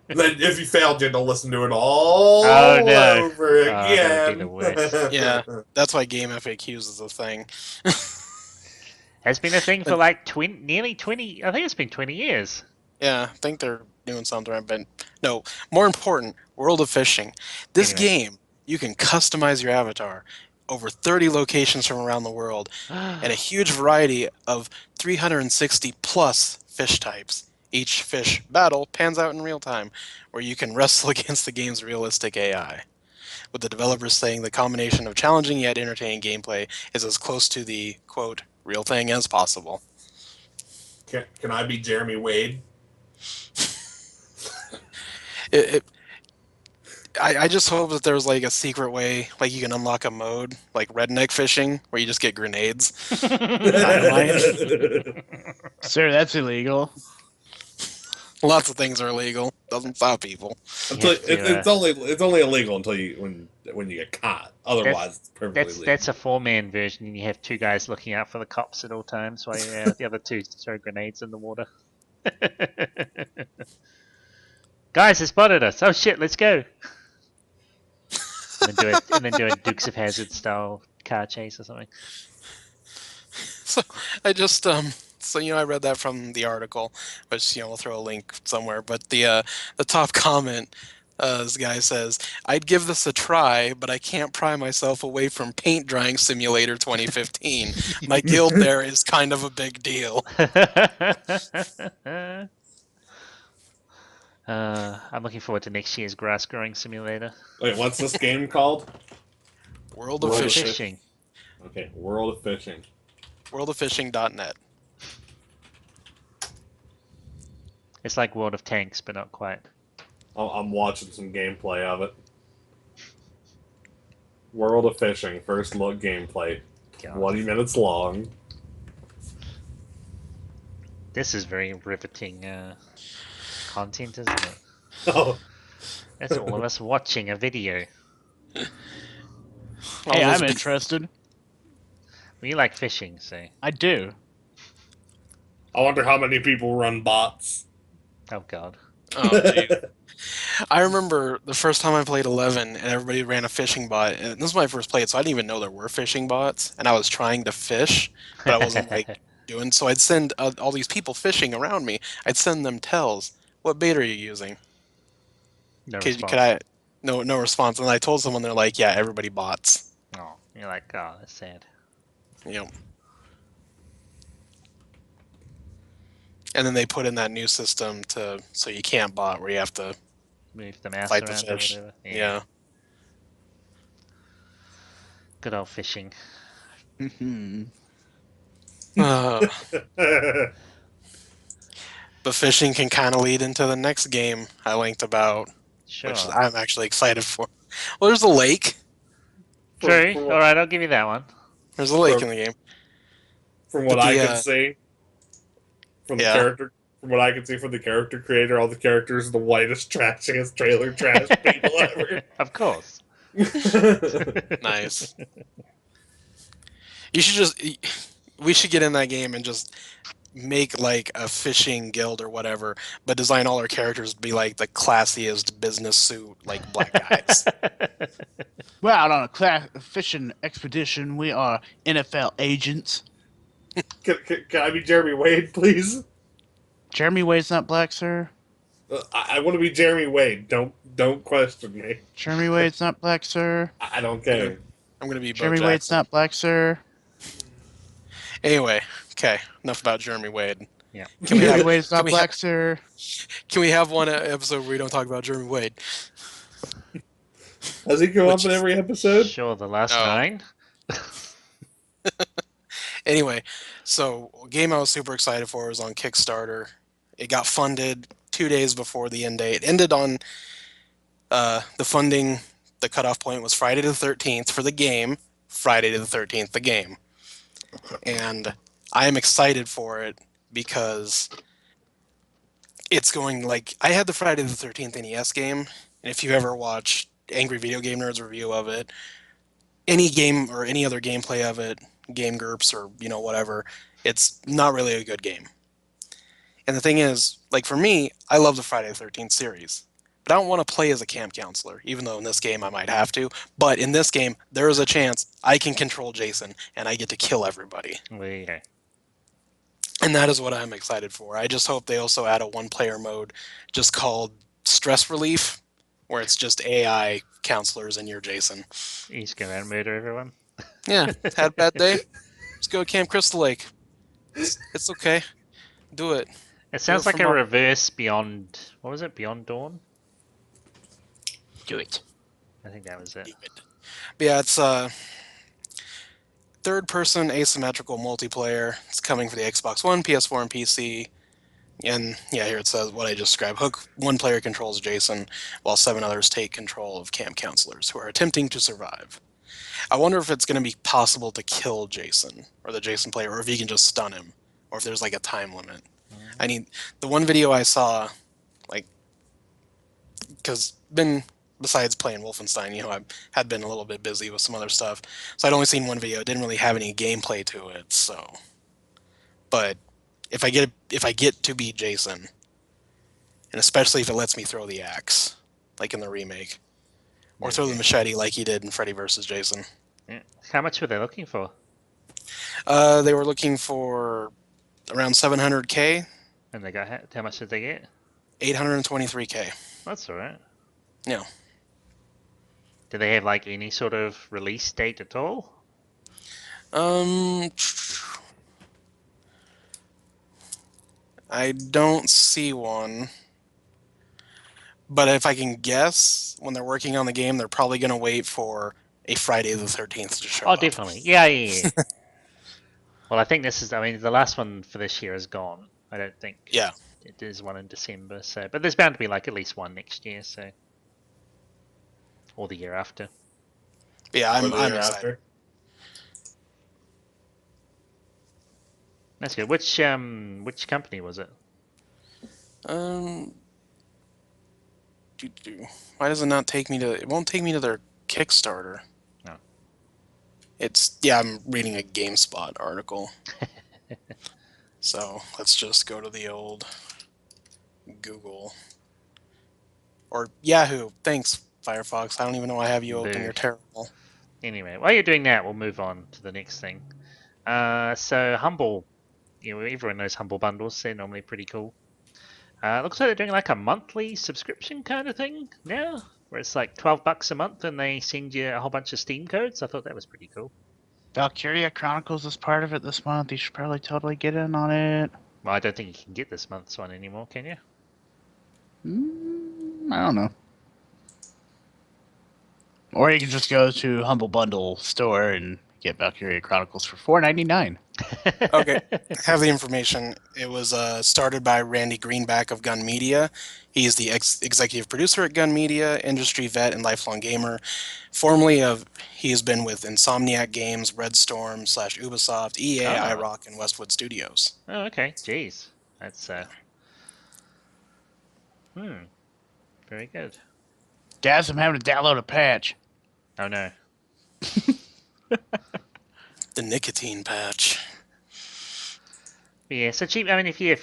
Then, if you failed, you had to listen to it all no. over That would be again. the worst. Yeah, that's why game FAQs is a thing. Has been a thing for like nearly 20. I think it's been 20 years. Yeah, I think they're doing something right, but no. More important, World of Fishing. This game, you can customize your avatar over 30 locations from around the world and a huge variety of 360 plus fish types. Each fish battle pans out in real time, where you can wrestle against the game's realistic AI. With the developers saying the combination of challenging yet entertaining gameplay is as close to the, quote, real thing as possible. Can I be Jeremy Wade? I just hope that there's like a secret way, like you can unlock a mode, like redneck fishing, where you just get grenades. Dynamite. Sir, that's illegal. Lots of things are illegal. Doesn't stop people. It's only illegal until when you get caught. Otherwise, it's perfectly legal. That's a 4-man version, and you have 2 guys looking out for the cops at all times, while the other 2 throw grenades in the water. Guys, they spotted us! Oh shit, let's go! and then do a Dukes of Hazzard style car chase or something. So I just I read that from the article, which we'll throw a link somewhere. But the top comment, this guy says, "I'd give this a try, but I can't pry myself away from Paint Drying Simulator 2015. My guild there is kind of a big deal." I'm looking forward to next year's grass growing simulator. Wait, what's this game called? World of Fishing. Okay, World of Fishing. Worldoffishing.net. It's like World of Tanks, but not quite. I'm watching some gameplay of it. World of Fishing, first look gameplay. God. 20 minutes long. This is very riveting content, isn't it? Oh. That's all of us watching a video. All Hey, those I'm big- interested. Well, you like fishing, so. I do. I wonder how many people run bots. Oh god. Oh, geez. I remember the first time I played 11 and everybody ran a fishing bot. And this was my first play, so I didn't even know there were fishing bots. And I was trying to fish, but I wasn't like doing. So I'd send all these people fishing around me. I'd send them tells. What bait are you using? No Could response. I? No response. And I told someone, they're like, yeah, everybody bots. Oh, you're like, oh, that's sad. You know. And then they put in that new system so you can't bot where you have to Move the mouse fight the around or fish. whatever. Yeah. Good old fishing. Uh, but fishing can kind of lead into the next game I linked about, Sure. which I'm actually excited for. Well, there's a lake. True. From Alright, I'll give you that one. There's a lake From- in the game. From what But I the, could see, from the yeah. character, from what I could see from the character creator, all the characters are the whitest, trashiest trailer trash people ever. Of course. Nice. You should just. We should get in that game and just make like a fishing guild or whatever, but design all our characters to be like the classiest business suit, like black guys. We're out on a fishing expedition. We are NFL agents. Can I be Jeremy Wade, please? Jeremy Wade's not black, sir. I want to be Jeremy Wade. Don't question me. Jeremy Wade's not black, sir. I don't care. I'm gonna be Bo Jeremy Wade's Jackson. not black, sir. Anyway, okay, enough about Jeremy Wade. Yeah. Can we Jeremy have, Wade's not can we black, have- sir. can we have one episode where we don't talk about Jeremy Wade? Does he go Which up in is- every episode? Sure, the last No. 9. Anyway, so a game I was super excited for was on Kickstarter. It got funded 2 days before the end date. It ended on the funding. The cutoff point was Friday the 13th for the game. Friday the 13th, the game. And I am excited for it because it's going like I had the Friday the 13th NES game, and if you ever watch Angry Video Game Nerd's review of it, any game or any other gameplay of it, Game Groups or whatever, it's not really a good game. And the thing is, like for me, I love the Friday the 13th series, but I don't want to play as a camp counselor, even though in this game I might have to. But in this game, there is a chance I can control Jason and I get to kill everybody. There you go. And that is what I'm excited for. I just hope they also add a one-player mode just called Stress Relief, where it's just AI counselors and you're Jason. You just go around and murder everyone. Yeah, had a bad day? Let's go to Camp Crystal Lake. It's okay. Do it. It sounds Go like from a our- reverse Beyond. What was it? Beyond Dawn? Do it. I think that was it. But yeah, it's third-person asymmetrical multiplayer. It's coming for the Xbox One, PS4, and PC. And yeah, here it says what I just described. One player controls Jason, while 7 others take control of camp counselors who are attempting to survive. I wonder if it's going to be possible to kill Jason, or the Jason player, or if you can just stun him, or if there's like a time limit. I need the one video I saw, like, because besides playing Wolfenstein, I had been a little bit busy with some other stuff, so I'd only seen one video. It didn't really have any gameplay to it, so. But if I get to beat Jason, and especially if it lets me throw the axe, like in the remake, or throw the machete like he did in Freddy vs. Jason. Yeah. How much were they looking for? They were looking for around 700K, And they got how much did they get? 823K. That's alright. Yeah. Do they have like any sort of release date at all? I don't see one. But if I can guess, when they're working on the game, they're probably going to wait for a Friday the 13th to show Oh, up. definitely. Yeah. Well, I think this is. I mean, the last one for this year is gone. I don't think. Yeah. It is one in December. So, but there's bound to be like at least one next year. So, or the year after. But yeah, or the I'm year excited. after. That's good. Which company was it? Um, why does it not take me to? It won't take me to their Kickstarter. No. I'm reading a GameSpot article. So let's just go to the old Google or Yahoo. Thanks, Firefox. I don't even know why I have you open. Boo. You're terrible. Anyway, while you're doing that, we'll move on to the next thing. So Humble, everyone knows Humble bundles. They're normally pretty cool. Looks like they're doing like a monthly subscription kind of thing now, where it's like $12 a month and they send you a whole bunch of Steam codes. I thought that was pretty cool. Valkyria Chronicles is part of it this month. You should probably totally get in on it. Well, I don't think you can get this month's one anymore, can you? I don't know. Or you can just go to Humble Bundle store and get Valkyria Chronicles for $4.99. Okay, I have the information. It was started by Randy Greenback of Gun Media. He is the executive producer at Gun Media, industry vet, and lifelong gamer. He has been with Insomniac Games, Red Storm / Ubisoft, EA, Ah. iRock, and Westwood Studios. Oh, okay. Jeez. That's very good. Guys, I'm having to download a patch. Oh no. The nicotine patch. But yeah, so cheap. I mean, if you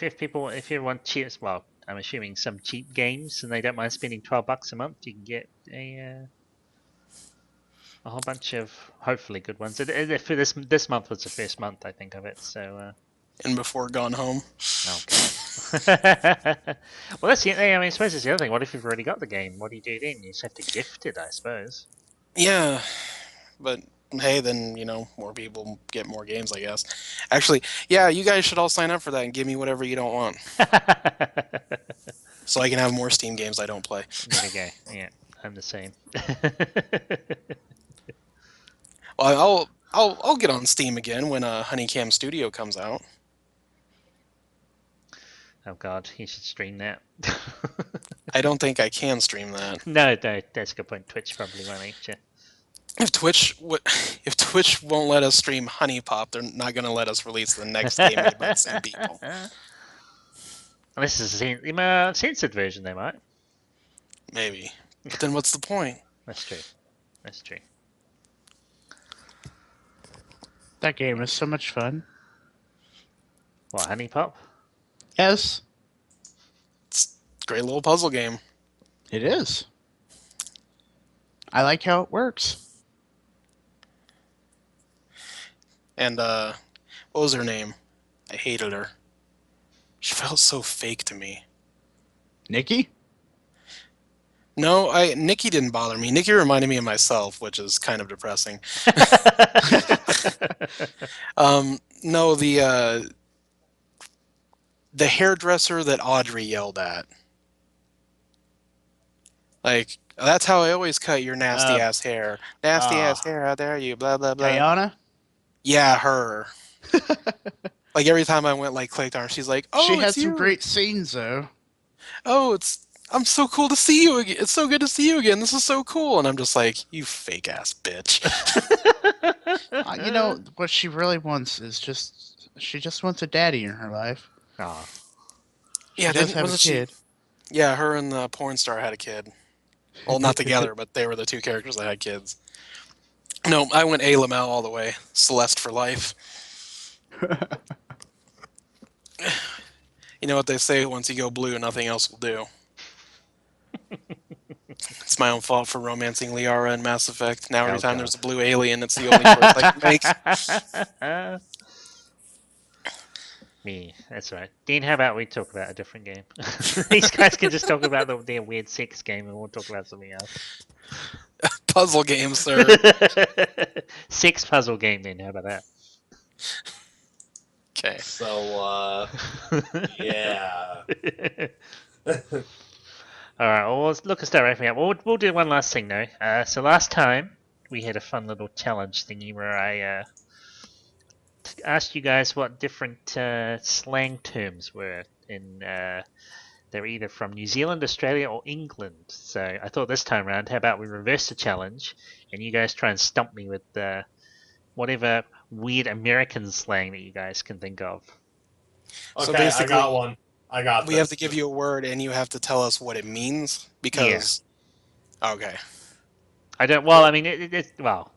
want cheap, well, I'm assuming some cheap games, and they don't mind spending $12 a month, you can get a whole bunch of hopefully good ones. For this month was the first month I think of it. So. And before Gone Home. Oh god. Well, that's the. I mean, I suppose it's the other thing. What if you've already got the game? What do you do then? You just have to gift it, I suppose. Yeah, but hey, then, more people get more games, I guess. Actually, yeah, you guys should all sign up for that and give me whatever you don't want. So I can have more Steam games I don't play. There we go. Yeah, I'm the same. Well, I'll get on Steam again when Honeycam Studio comes out. Oh god, you should stream that. I don't think I can stream that. No, that's a good point. Twitch probably won't let you. If Twitch won't let us stream Honey Pop, they're not going to let us release the next game made by the same people. Unless it's a censored version, they might. Maybe. But then what's the point? That's true. That's true. That game is so much fun. What, Honey Pop? Yes, It's a great little puzzle game. it is. I like how it works. And what was her name? I hated her. She felt so fake to me. Nikki? No, Nikki didn't bother me. Nikki reminded me of myself, which is kind of depressing. No, the hairdresser that Audrey yelled at. Like, that's how I always cut your nasty ass hair. Nasty ass hair, how dare you, blah, blah, blah. Diana? Yeah, her. Like, every time I clicked on her, she's like, oh, she it's had some you. great scenes, though. Oh, I'm so cool to see you again. It's so good to see you again. This is so cool. And I'm just like, you fake ass bitch. What she really wants is she just wants a daddy in her life. Oh. Yeah, She does have a kid. Yeah, her and the porn star had a kid. Well, not together, but they were the two characters that had kids. No, I went A. Lamel all the way. Celeste for life. You know what they say, once you go blue, nothing else will do. It's my own fault for romancing Liara in Mass Effect. Now every time there's a blue alien, it's the only choice I can make. Me, that's right. Dean, how about we talk about a different game? These guys can just talk about their weird sex game and we'll talk about something else. Puzzle game, sir. Sex puzzle game then, how about that? Okay. So, yeah. Alright, well, let's start wrapping up. We'll do one last thing though. So last time, we had a fun little challenge thingy where I asked you guys what different slang terms were in they're either from New Zealand, Australia, or England. So I thought this time around, how about we reverse the challenge, and you guys try and stump me with whatever weird American slang that you guys can think of. So Okay, I got basically, one. I got we have this. to give you a word, and you have to tell us what it means Yeah. because. Okay. I don't. Well, I mean, it's well.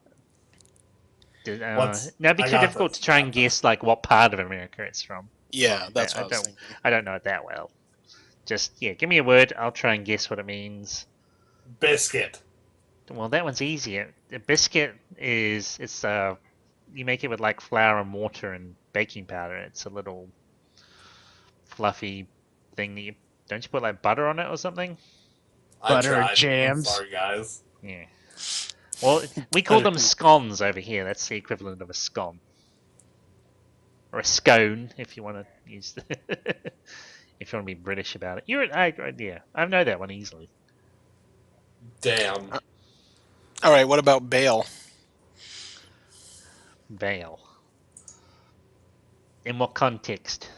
What's Now it'd be I too got difficult this. to try and guess like what part of America it's from. Yeah, that's I what I was don't. thinking. I don't know it that well. Just give me a word. I'll try and guess what it means. Biscuit. Well, that one's easier. A biscuit is you make it with like flour and water and baking powder. It's a little fluffy thing that you don't you put like butter on it or something? I Butter, tried. I'm jams. sorry, guys. Yeah. Well, we call them scones over here. That's the equivalent of a scone. Or a scone, if you want to use if you want to be British about it. Yeah, I know that one easily. Damn. All right, what about bail? Bail. In what context?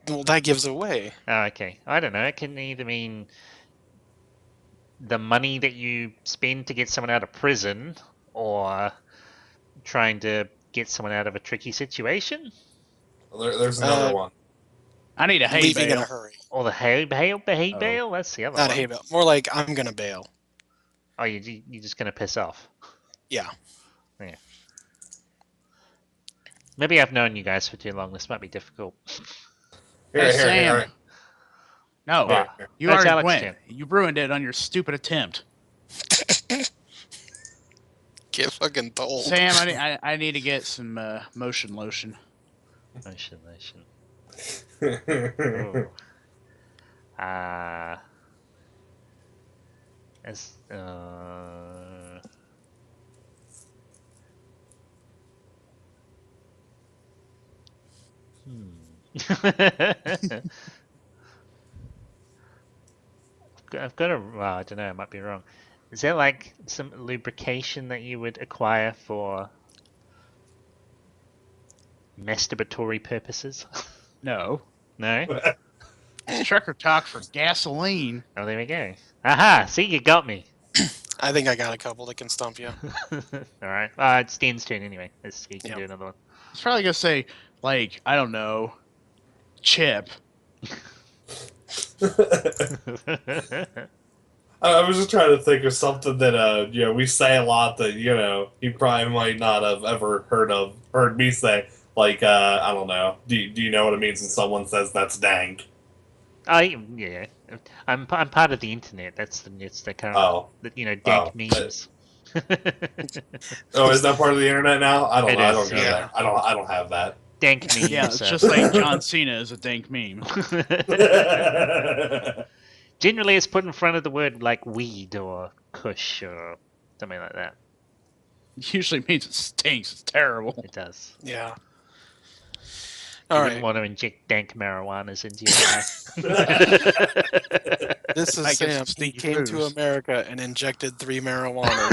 Well, that gives away. Oh, okay. I don't know. It can either mean the money that you spend to get someone out of prison, or trying to get someone out of a tricky situation, There's another one. I need a hay Leaving in a bale. hurry. or the hay bail. Oh. That's the other Not one. hay bail. More like I'm gonna bail. Oh, you're just gonna piss off. Yeah. Yeah. Maybe I've known you guys for too long. This might be difficult. Hey, Sam. Here. No, What? you That's already Alex went. turn. You ruined it on your stupid attempt. Get fucking told. Sam, I need to get some motion lotion. Motion. Here. Ooh. As I've got a. Well, I don't know. I might be wrong. Is there like some lubrication that you would acquire for masturbatory purposes? No. No. Trucker talk for gasoline. Oh, there we go. Aha! See, you got me. I think I got a couple that can stump you. All right. It's Stan's turn anyway. Let's see. You can Yep. do another one. It's probably gonna say like I don't know, chip. I was just trying to think of something that we say a lot that you probably might not have ever heard me say. Like I don't know. Do you know what it means when someone says that's dank? Yeah. I'm part of the internet. It's the current dank memes. Oh, is that part of the internet now? I don't It know. I is, don't know yeah. that. I don't have that. Dank memes. Yeah, it's just like John Cena is a dank meme. Generally, it's put in front of the word like weed or kush or something like that. Usually means it stinks. It's terrible. It does. Yeah. You All wouldn't right. want to inject dank marijuanas into your eye. This is I get some Sam. He stinky came to poos. America and injected 3 marijuanas.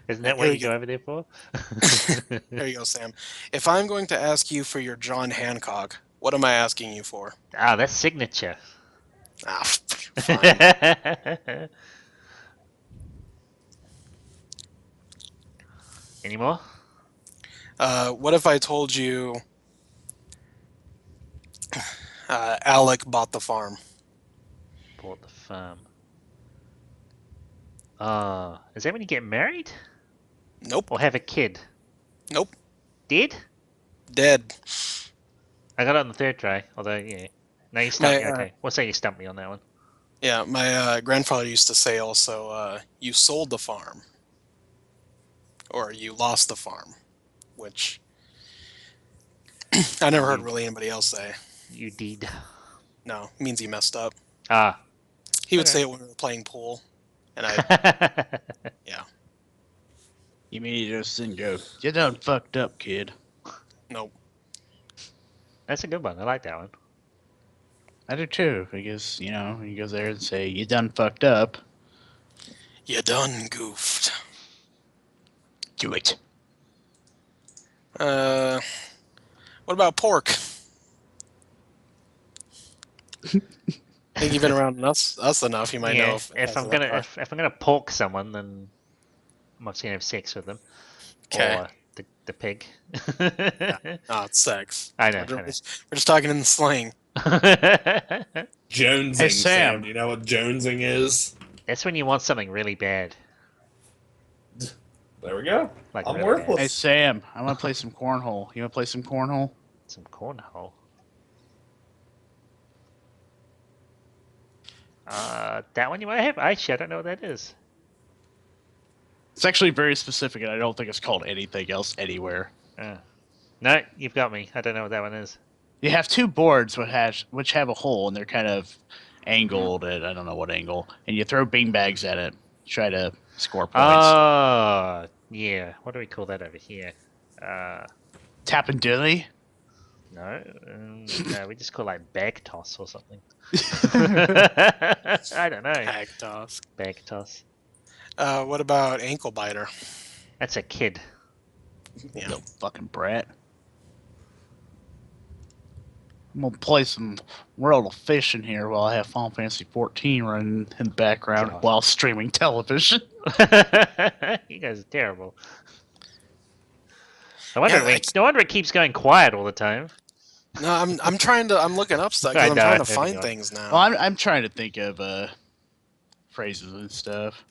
Isn't that what Here you you go go. over there for? There you go, Sam. If I'm going to ask you for your John Hancock, what am I asking you for? That's signature. Ah, fine. Any more? What if I told you Alec bought the farm? Bought the farm. Is that when you get married? Nope. Or have a kid? Nope. Dead? Dead. I got it on the third try, although, yeah. No, you stumped me. My, Okay. We'll say you stumped me on that one. Yeah, my grandfather used to say also, you sold the farm. Or you lost the farm. Which I never heard really anybody else say. You did. No, it means he messed up. Ah. He would Okay. say it when we were playing pool. And I, yeah, You mean you just didn't go, you done fucked up, kid. nope. That's a good one. I like that one. I do too, because, he goes there and say, you done fucked up. You done goofed. Do it. What about pork? I think you've been around us enough. You might know if I'm gonna if I'm gonna pork someone, then I'm obviously gonna have sex with them. Okay. Or the pig. No, it's sex. I know. We're just talking in the slang. Jonesing, Hey, Sam. Sam. Do you know what jonesing is? That's when you want something really bad. There we go. Like I'm really worthless. Hey, Sam, I want to play some cornhole. You want to play some cornhole? Some cornhole. That one you might have? Actually, I don't know what that is. It's actually very specific, and I don't think it's called anything else anywhere. No, you've got me. I don't know what that one is. You have two boards which have a hole, and they're kind of angled at I don't know what angle, and you throw beanbags at it, try to score points. Oh, yeah. What do we call that over here? Tap and dilly? No, no, we just call it like bag toss or something. I don't know. Bag toss. Bag toss. What about ankle biter? That's a kid. Yeah. No fucking brat. I'm gonna play some World of Fish in here while I have Final Fantasy 14 running in the background God. while streaming television. You guys are terrible. No wonder it keeps going quiet all the time. No, I'm trying to. I'm looking up stuff I because I'm know, trying I to know find you are. things now. Well, I'm trying to think of phrases and stuff.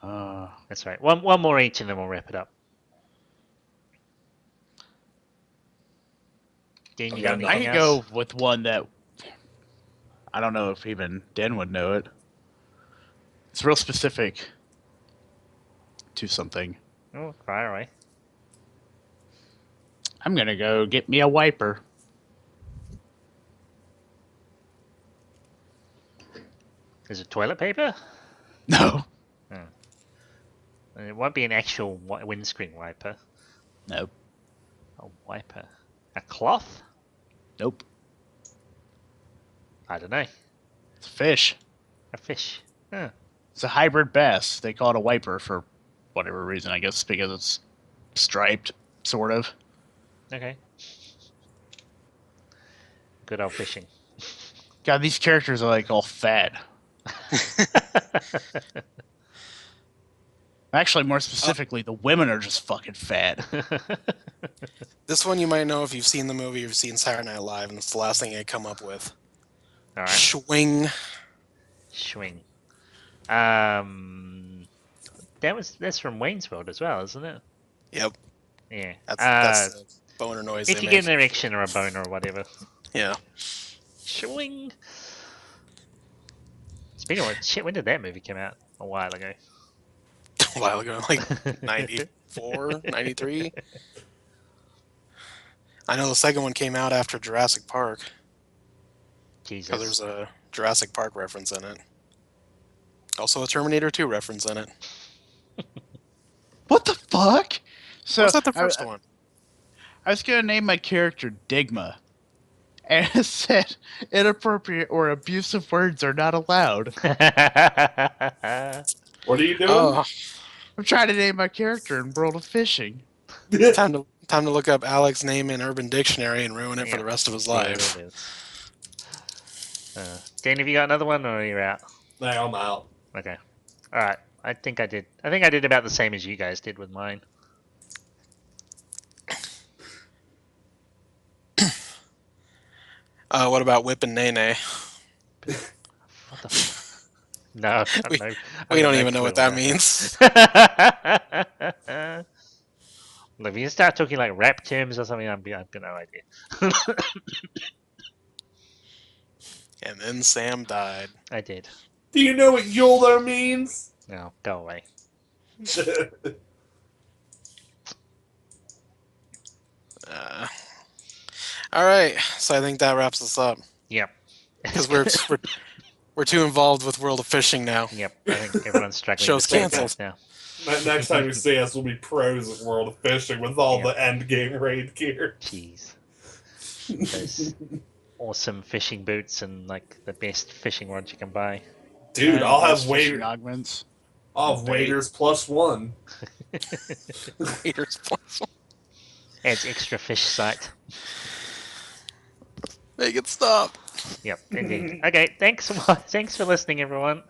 That's right. One more each and then we'll wrap it up. Dean, you got Okay, I anything could else? go with one that I don't know if even Den would know it. It's real specific to something. Oh, fire away. I'm gonna go get me a wiper. Is it toilet paper? No. It won't be an actual windscreen wiper. Nope. A wiper. A cloth? Nope. I don't know. It's a fish. A fish. Huh. It's a hybrid bass. They call it a wiper for whatever reason. I guess because it's striped, sort of. Okay. Good old fishing. God, these characters are like all fat. Actually, more specifically, the women are just fucking fat. This one you might know if you've seen the movie or you've seen Saturday Night Live, and it's the last thing I come up with. All right. Swing. Swing. That's from Wayne's World as well, isn't it? Yep. Yeah. That's the boner noise if they you make. get an erection or a boner or whatever. Yeah. Swing. Speaking of which, shit, when did that movie come out? A while ago. A while ago, like 94, 93. I know the second one came out after Jurassic Park. Jesus. Because there's a Jurassic Park reference in it. Also a Terminator 2 reference in it. What the fuck? So Was that the first one? I was gonna name my character Digma, and it said inappropriate or abusive words are not allowed. What are you doing? Oh, I'm trying to name my character in World of Fishing. time to look up Alex's name in Urban Dictionary and ruin it for the rest of his life. Yeah, it is. Dan, have you got another one, or are you out? No, I'm out. Okay. All right. I think I did about the same as you guys did with mine. What about Whip and Nay Nay? What the fuck? No, We don't even know what that means. Look, if you start talking like rap terms or something, I've got no idea. And then Sam died. I did. Do you know what YOLO means? No, go away. All right, so I think that wraps us up Yep. because we're too involved with World of Fishing now. Yep. I think everyone's struggling. Show's to stay canceled. focused now. Next time you see us, we'll be pros at World of Fishing with all Yeah. the end game raid gear. Jeez. Those awesome fishing boots and like the best fishing rods you can buy. Dude, I'll have fishing waiters. augments. I'll have waiters +1. Haters plus one. Adds extra fish sight. Make it stop. Yep, indeed. Okay, thanks for listening, everyone.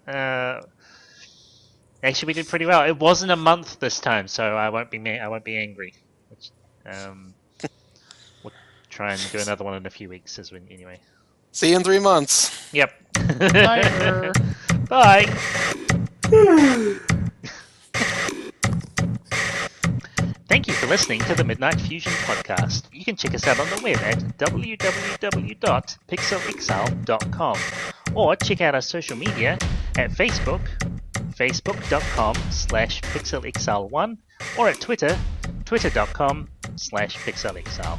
Actually, we did pretty well. It wasn't a month this time, so I won't be angry. Which, we'll try and do another one in a few weeks, anyway. See you in 3 months. Yep. Bye. Bye. Thank you for listening to the Midnight Fusion podcast. You can check us out on the web at www.pixelexile.com or check out our social media at Facebook, facebook.com/pixelexile1 or at Twitter, twitter.com/pixelexile.